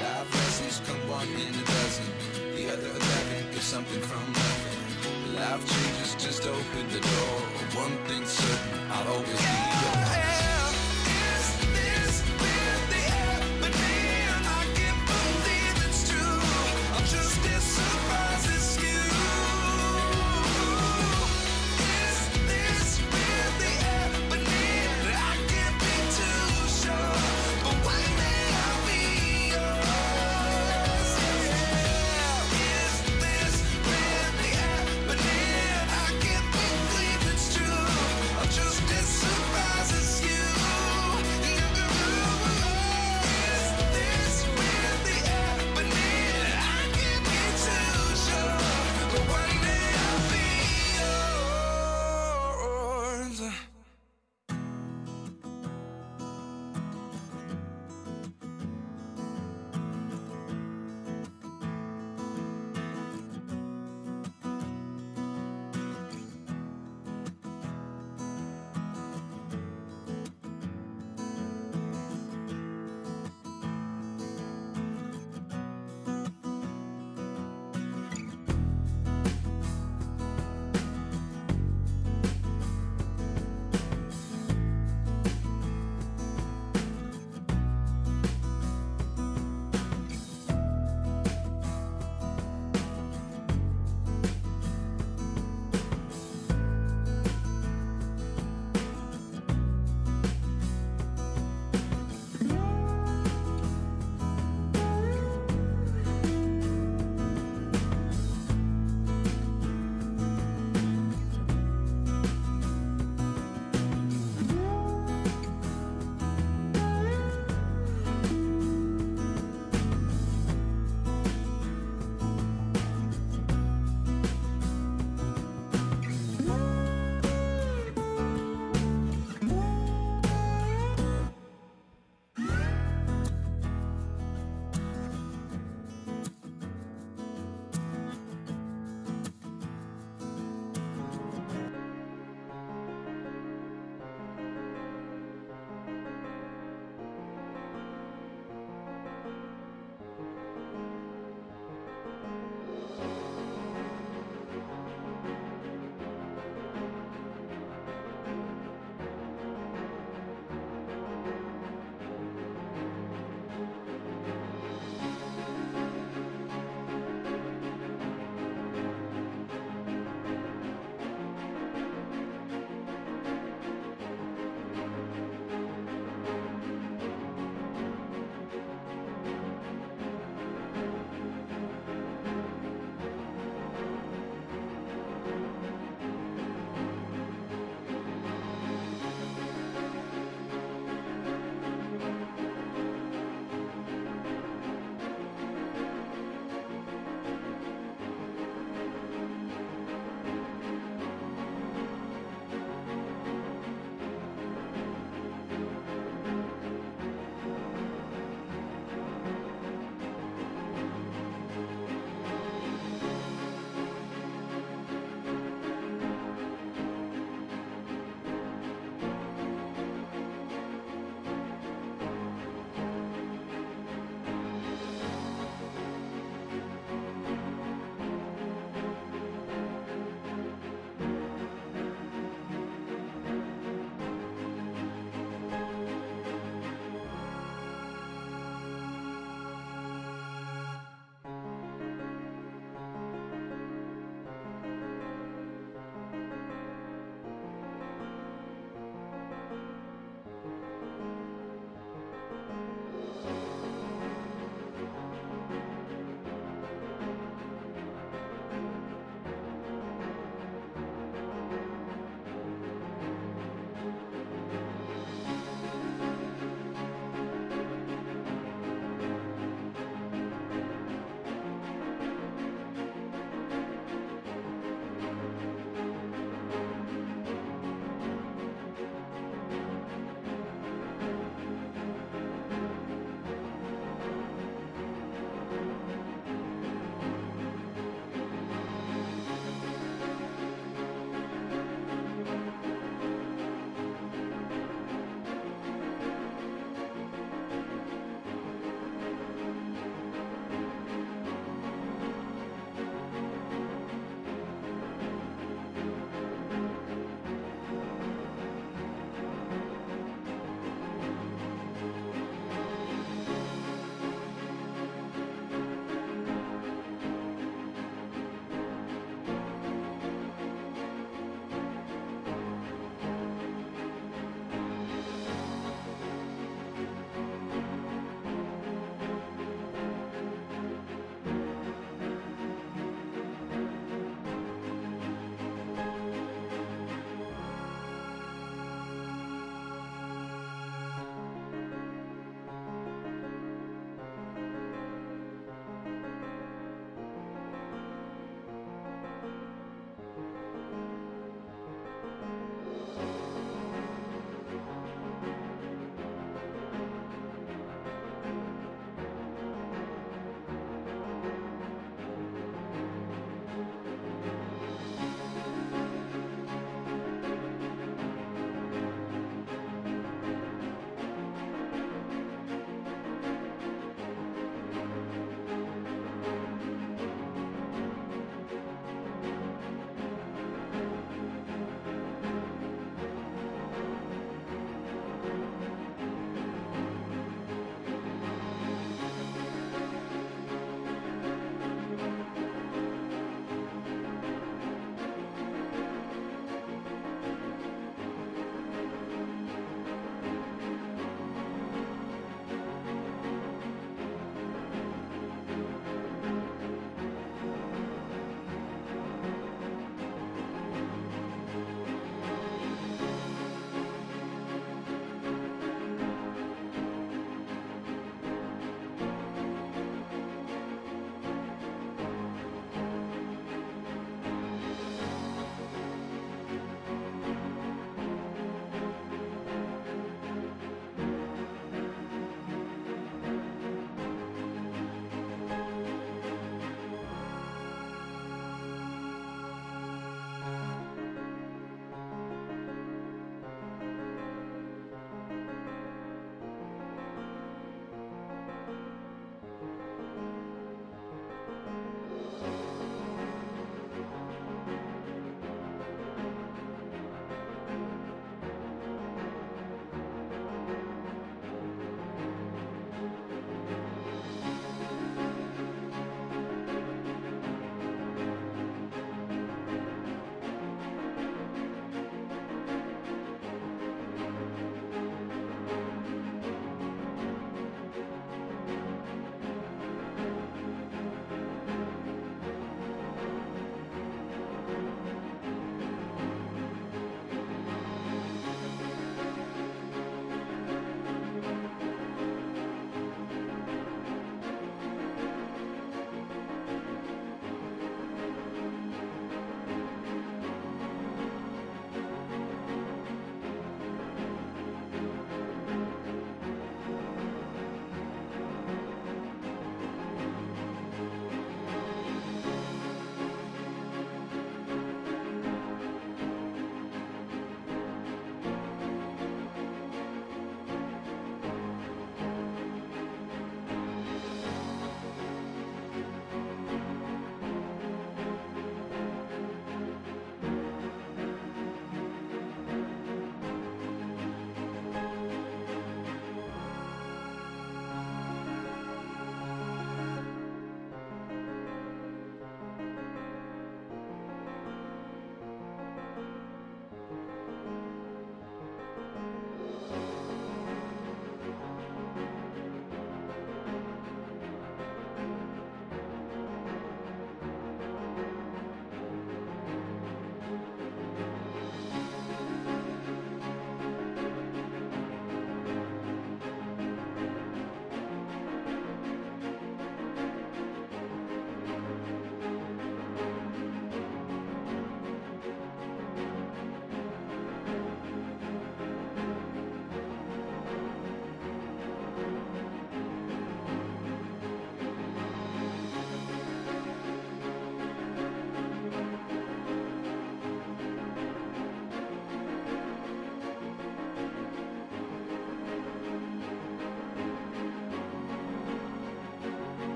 Life lessons come one in a dozen. The other 11 give something from nothing. Life changes just open the door. One thing's certain, I'll always be yours. Is this really happening? I can't believe it's true. I'm just as surprised as you. Is this really happening? I can't be too sure, but one day I'll be yours. Yeah. Is this really happening? I can't believe it's true. I'm just as surprised as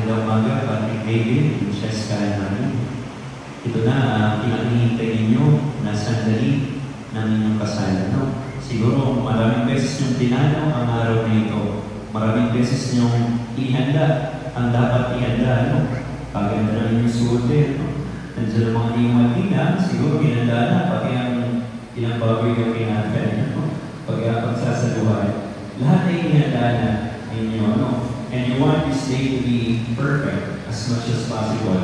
magandang umaga, Patrick David, Francesca namin. Ito na, pinakihintay ninyo na sandali ng inyong kasal. No? Siguro maraming beses niyong tinanaw ang araw na ito. Maraming beses niyong ihanda ang dapat ihanda. No? Paganda na inyong suotin. No? Nandiyan ang mga iyong matina, siguro hinanda na, pati ang ilang bagoy yung pinagkaya. No? Pagsasaluhan. Lahat ay ihanda na ninyo. No? And you want this day to be perfect as much as possible.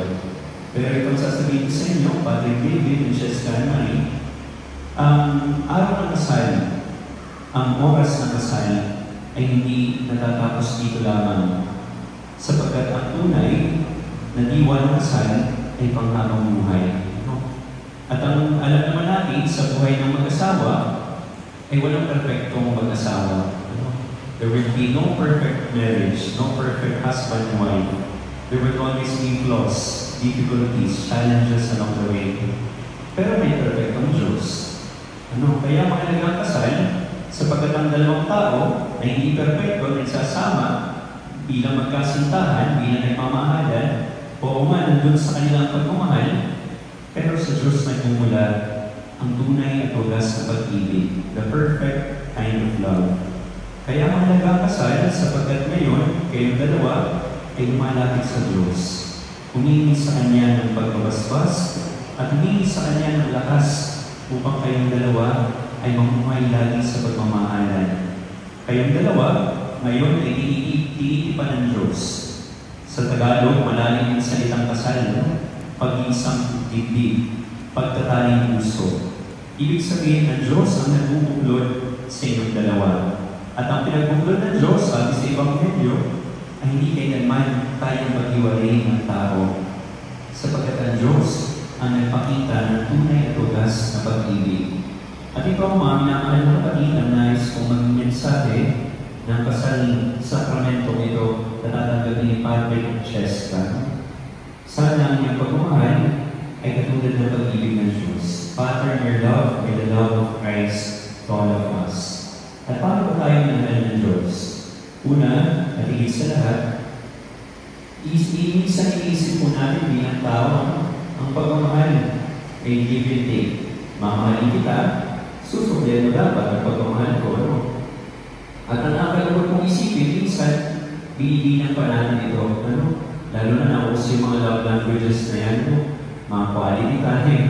Pero itong sasabihin ko sa inyo, Patrick David, Francesca Marie, ang araw ng kasal, ang oras ng kasal, ay hindi natatapos dito lamang. Sapagkat ang tunay na diwa ng kasal ay panghabang buhay. No? At ang alam naman natin sa buhay ng mag-asawa, ay walang perfectong mag-asawa. There will be no perfect marriage, no perfect husband and wife. There will always be flaws, difficulties, challenges along the way. Pero may perfectong Diyos. Kaya mahalagang kasal, sapagkat ang dalawang tao na hindi perfecto nagsasama bilang magkasintahan, bilang nagmamahalan, o man nandun sa kanilang pagmamahal, pero sa Diyos nagmumula ang tunay at wagas na pag-ibig, the perfect kind of love. Kaya mahalaga ang kasal sapagkat ngayon, kayong dalawa ay lumalapit sa Diyos. Humingi sa Kanya ng pagbabasbas at humingi sa Kanya ng lakas upang kayong dalawa ay mamuhay lagi sa pagmamahalan. Kayong dalawa, ngayon ay tiniitipan ng Diyos. Sa Tagalog, malalim yung salitang kasal, no? Pag-iisang dibdib, pagtataling puso. Ibig sabihin ng Diyos ang nagbubuklod sa inyong dalawa. At ang pinagbuklod ng Diyos, sabi sa Ebanghelyo, ay hindi kailanman tayong maghiwalay ng tao. Sapagkat ang Diyos ang nagpakita ng tunay at wagas na pag-ibig. At ikaw mga minamahal na kapatid, ang nais kong maging mensahe ng kasal sakramento ito na tatanggapin ni Padre Francesca. Sana ang iyong pagmamahal ay katulad ng pag-ibig ng Diyos. Pattern your love by the love of Christ to all of us. At paano ba tayo nangal ng Diyos? Una, at higit sa lahat, minsan iisip po natin bilang tao, ang pagmamahal ay give and take. Mamahalin kita, susuklayan mo dapat ang pagmamahal ko. No? At ang nakalabot kong isipin, minsan, binibilang pa natin ito. Lalo na nauso yung mga love languages na yan, mga quality time,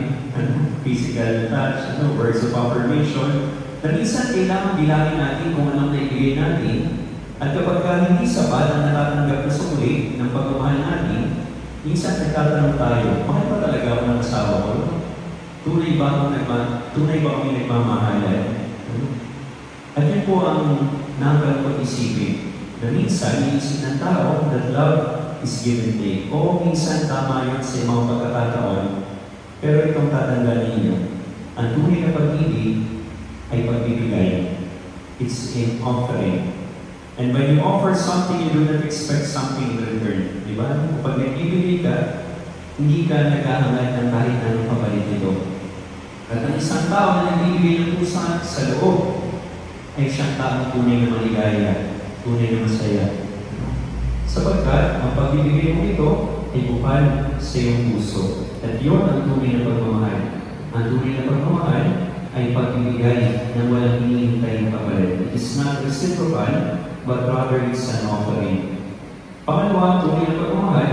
physical touch, words of affirmation, na minsan kailangan bilangin natin kung anong naibigay natin, at kapag hindi sapat ang natatanggap na sukli ng pagmamahal natin, minsan nagtatanong tayo, bakit ba talaga ako ng asawa ko? Tunay ba kami nagmamahalan? At yun po ang nakalapot isipin, na minsan iisip ng tao that love is give and take. Oo, minsan tama yun sa mga pagkakataon, pero itong tatandaan ninyo, ang tunay na pag-ibig ay pagbibigay. It's an offering. And when you offer something, you do not expect something in return. Diba? Kapag nagbibigay ka, hindi ka naghahangad ng kahit anong kapalit nito. At ang isang tao na nagbibigay ng pusa sa loob, ay siyang taong tunay na maligaya, tunay na masaya. Sapagkat, ang pagbibigay mo ito ay bukal sa iyong puso. At yun ang tunay na pagmamahal. Ang tunay na pagmamahal ay pagbibigay ng walang hinihintay ng kapalit. It is not reciprocal, but rather it's an offering. Pangalawa, tunay na pagmamahal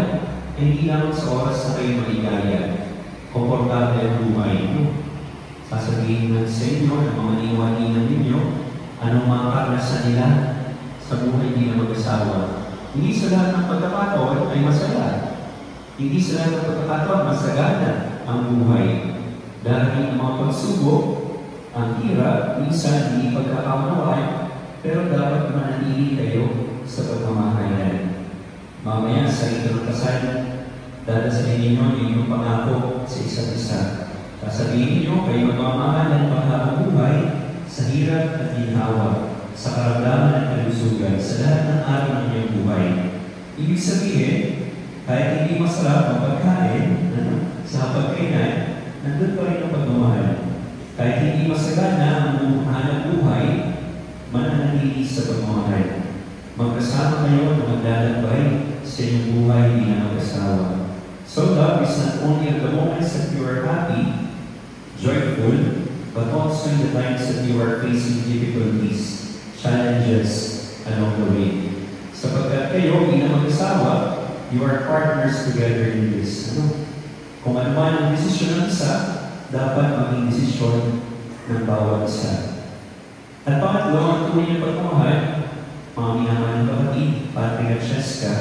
ay hindi lamang sa oras na kayo maligaya, komportable ang buhay. Sasabihin na sa inyo ng mga iwanan ninyo, anong mga karanasan nila sa buhay nila mag-asawa. Hindi sa lahat ng pagkakataon ay masaya. Hindi sa lahat ng pagkakataon masagana ang buhay. Dahil ang mga pagsubok, ang hirap, minsan hindi pagkakaunawaan, pero dapat manatili kayo sa pagmamahalan. Mamaya sa inyong kasal, dadasalin ninyo ang inyong pangako sa isa't isa. Sasabihin ninyo kayo magmamahalan panghabang buhay sa hirap at ginhawa, sa karamdaman at kalusugan, sa lahat ng araw ng inyong buhay. Ibig sabihin, kahit hindi masarap ang pagkain, sa pagkainan, nandun pa rin ang pagmamahal. Kahit hindi masagana ang hanap buhay, mananatili sa pagmamahal. Magkasama kayo na maglalakbay sa inyong buhay bilang mag-asawa. So love is not only at the moments that you are happy, joyful, but also in the times that you are facing difficulties, challenges along the way. Sapagkat kayo bilang mag-asawa, you are partners together in this. Kung ano man ang desisyon ng isa, dapat maging desisyon ng bawat isa. At pangatlo, ang tunay na pagmamahal, mga minamahal ng kapatid, Patrick at Cheska,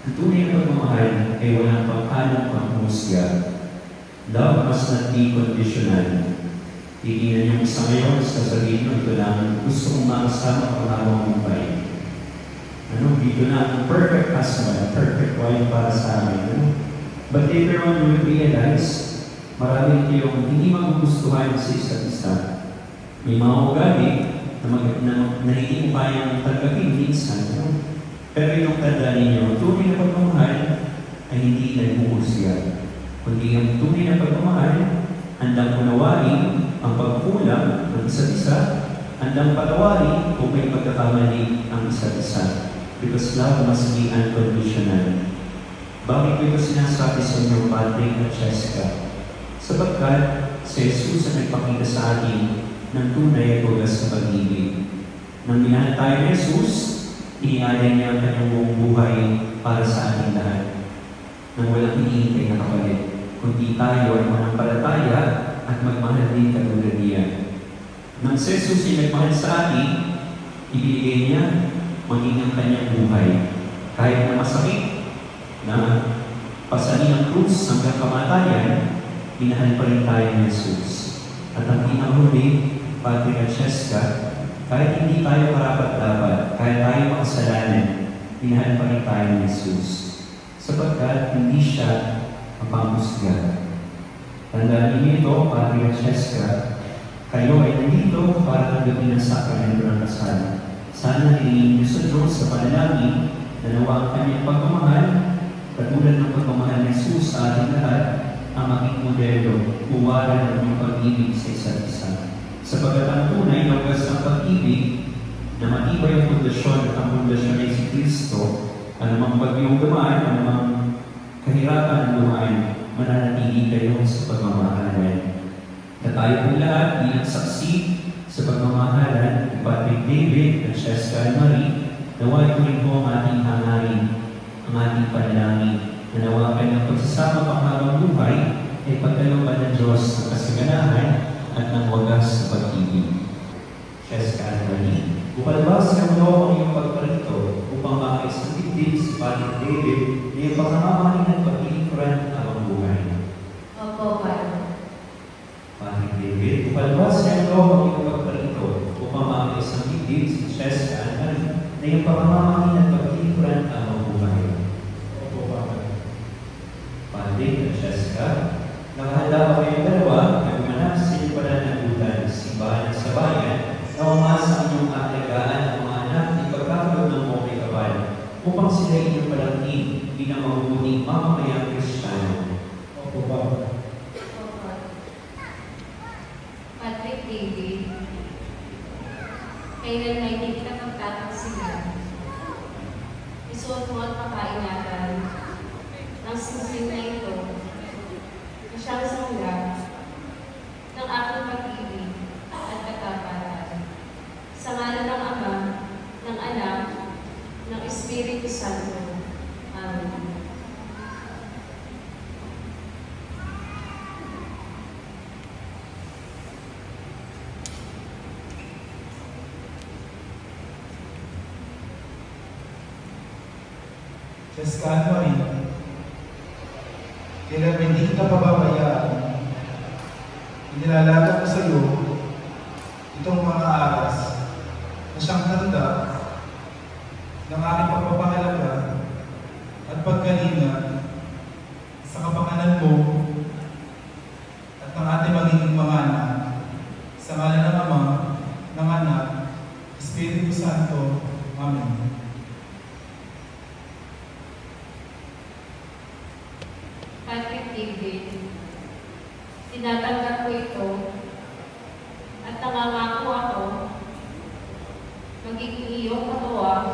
ang tunay na pagmamahal ay walang panghalong panghusga. Love must not be conditional. Tigilan yung isa ngayon, sasabihin mo, ito lang, gusto kong makasama ang habang buhay. Dito na ang perfect husband, perfect wife para sa amin. But later on, you will realize, marami kayong hindi magugustuhan sa isa't isa. May mga ugali na hindi mo kayang tanggapin minsan. Pero yung tanda ninyo, tunay na pagmamahal ay hindi naghuhusga. Kundi ang tunay na pagmamahal, handang unawain ang pagkulang ng isa't isa, handang patawarin kung may pagkakamali ang isa't isa. Because love must be unconditional. Bakit ko ito sinasabi sa inyo, Patrick at Cheska? Sapagkat si Jesus ang nagpakita sa atin ng tunay at wagas na pag-ibig. Nang minahal tayo ni Jesus, inialay niya ang kanyang buong buhay para sa ating lahat. Nang walang hinihintay na kapalit, kundi tayo ay manampalataya at magmahal din katulad niya. Nang si Jesus ay nagmahal sa atin, ibigay niya maging ang kanyang buhay. Kahit na masakit, na pasanin ang krus hanggang kamatayan, minahal pa rin tayo ni Jesus. At ang pinahuli, Patrick at Cheska, kahit hindi tayo karapat-dapat, kahit tayo makasalanan, minahal pa rin tayo ni Jesus. Sapagkat hindi siya mapangusga. Tandaan niyo ito, Patrick at Cheska, kayo ay nandito para tanggapin ang sakramento ng kasal. Sana hilingin niyo sa Diyos sa panalangin na nawa ang kanyang pagmamahal, katulad ng pagmamahal ni Jesus sa ating lahat, ang maging modelo, uwaran ng iyong pag-ibig sa isa't isa. Sapagkat ang tunay na wagas ng pag-ibig na matibay ang pundasyon at ang pundasyon ay si Kristo, anumang bagyong dumaan, anumang kahirapan dumaan, mananatili kayo sa pagmamahalan. Na tayo po lahat bilang saksi sa pagmamahalan ni Patrick David at Cheska and Marie, naway ko rin po ang ating hangarin, ang ating panalangin, na nawa kanyang pagsasama panghabang buhay ay pagkalooban ng Diyos ng kasaganahan at ng wagas sa pag-ibig. Cheska and Marie, upalabas ng mo ang iyong pagparito upang makais ng dibdib si Patrick David na iyong pangamahalin at pag-ilikuran ang buhay. Opo, Padre. Patrick David, upalabas ng mo ang iyong pagparito upang makais ng dibdib si Cheska and Marie na iyong pangamahalin at pag-ilikuran ang buhay. Opo, Padre. Patrick at Cheska, nakahanda pa kayong dalawa na gumanap sa inyong pananagutan, simbahan sa bayan, na umasa ang inyong alagaan ang mga anak na ipagkakalog ng Moke Kabal upang sila inyong palangin bilang mabubuting mamamayang Kristiyano. Opo, Padre. Patrick David, kailan na hindi kita pagtataksilan, isuot mo at pakaingatan ng singsing na ito na siyang sangga ng aking pag-ibig at katapatan. Sa ngalan ng Ama, ng Anak, ng Espiritu Santo. Amen. Cheska and Marie, kailan hindi kita pababayaan, inilalaga ko sa iyo itong mga aras na siyang handa ng aking pagpapahalaga at pagkalinga sa kapakanan mo at ng ating magiging mga anak, sa ngalan ng Ama, ng Anak, Espiritu Santo. Amen. Patrick David, tinatanggap ko ito at nangangako ako magiging iyong katuwang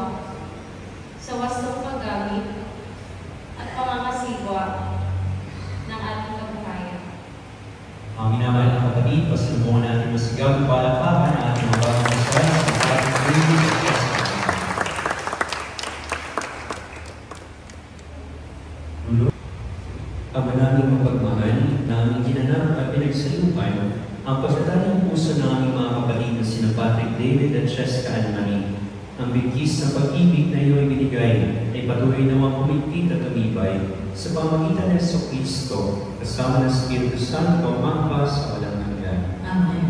sa lupain, ang pagdadalang puso ng aming mga kapatid na sina Patrick David at Cheska Anne-Marie. Ang bigkis ng pag-ibig na iyo'y binigay ay patuloy nawang kumigpit at tumibay sa pamagitan ng Jesucristo kasama ng Espiritu Santo mangpa sa walang hanggan. Amen.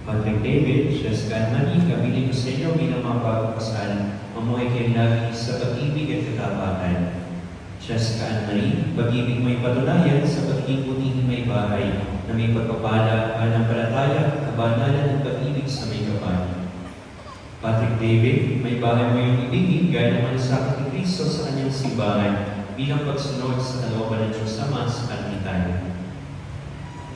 Patrick David, Cheska Anne-Marie, kabilin ko sa inyo bilang mga bagong kasal, mamuhay kayo lagi sa pag-ibig at katapatan. Cheska Anne-Marie, pag-ibig mo'y patunayan sa pagiging butihing may bahay na may pagpapala, pananampalataya, kabanalan at pag-ibig sa may kapal. Patrick David, may bahay mo yung ibigin gaya ng malasakit ni Kristo sa kanyang simbahan bilang pagsunod sa kalooban ng Diyos Ama sa kanlitan.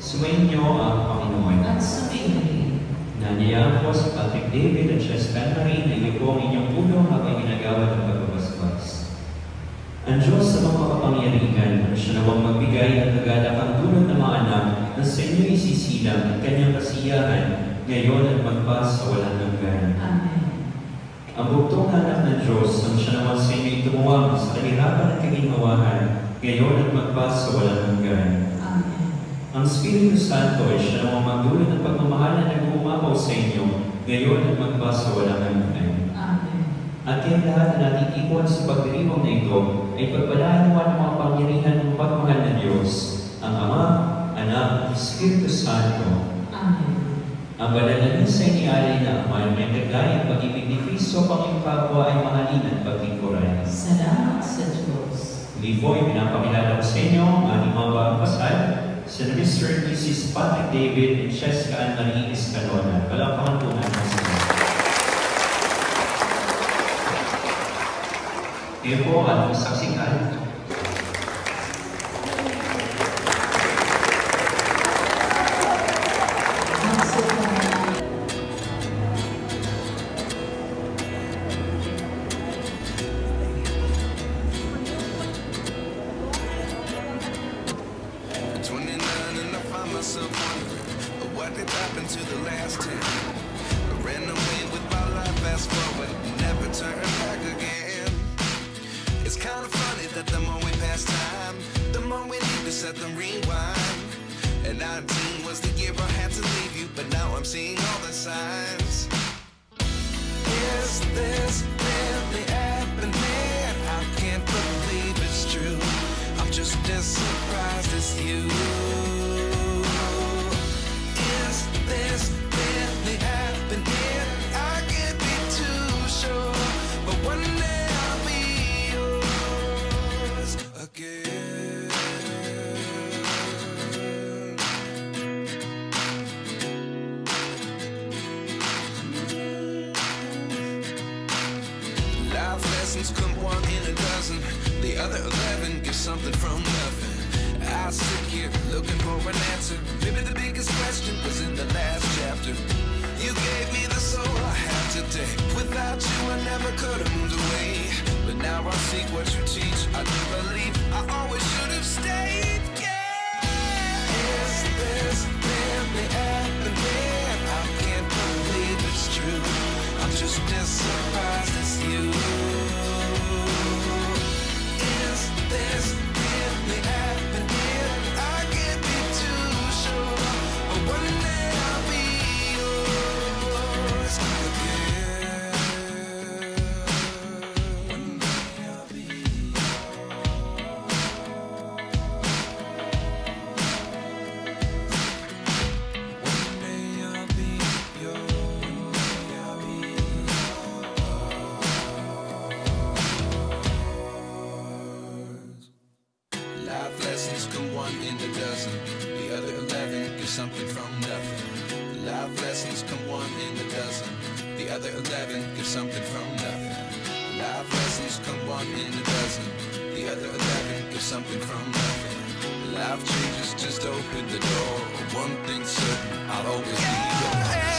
Sumayin niyo ang Panginoon. At sumayin. Nanyayaan po si Patrick David at Cheska Anne-Marie na iyo po ang inyong ulo habang ginagawa ng pagbabasbas. Ang Diyos sa mga kapangyarihan, siya nawang magbigay ng kagalakang dulot ng mga anak na sa inyo isisilang at kanyang kasiyahan ngayon at magpas sa walang hanggan. Amen. Ang bugtong anak ng Diyos ang siya naman sa inyo tumuwang sa kahirapan at kaginhawahan ngayon at magpas sa walang hanggan. Amen. Ang Espiritu Santo ay siya namang magdulot ng pagmamahal na nag-uumapaw sa inyo ngayon at magpas sa walang hanggan. Amen. At kaya lahat na natitipon sa pagdiriwang na ito ay pagpalaan mo ng mga pangyarihan ng pagmamahal ng Diyos, ang Ama, Anak, Espiritu Santo. Amen. Ang banal na misa inialay na Ama may kagaya pag-ibig ni Kristo pang iyong kapwa ay mahalin at pagtikuran. Salamat sa Diyos. Muli po, pinapakilala ko sa inyo ang ating mga bagong kasal, sina Mr. and Mrs. Patrick David and Cheska Anne-Marie Escalona. Palakpakan po natin sa inyo. Ngayon po ang ating saksikan. Life changes, just open the door. One thing's certain, I'll always be yours.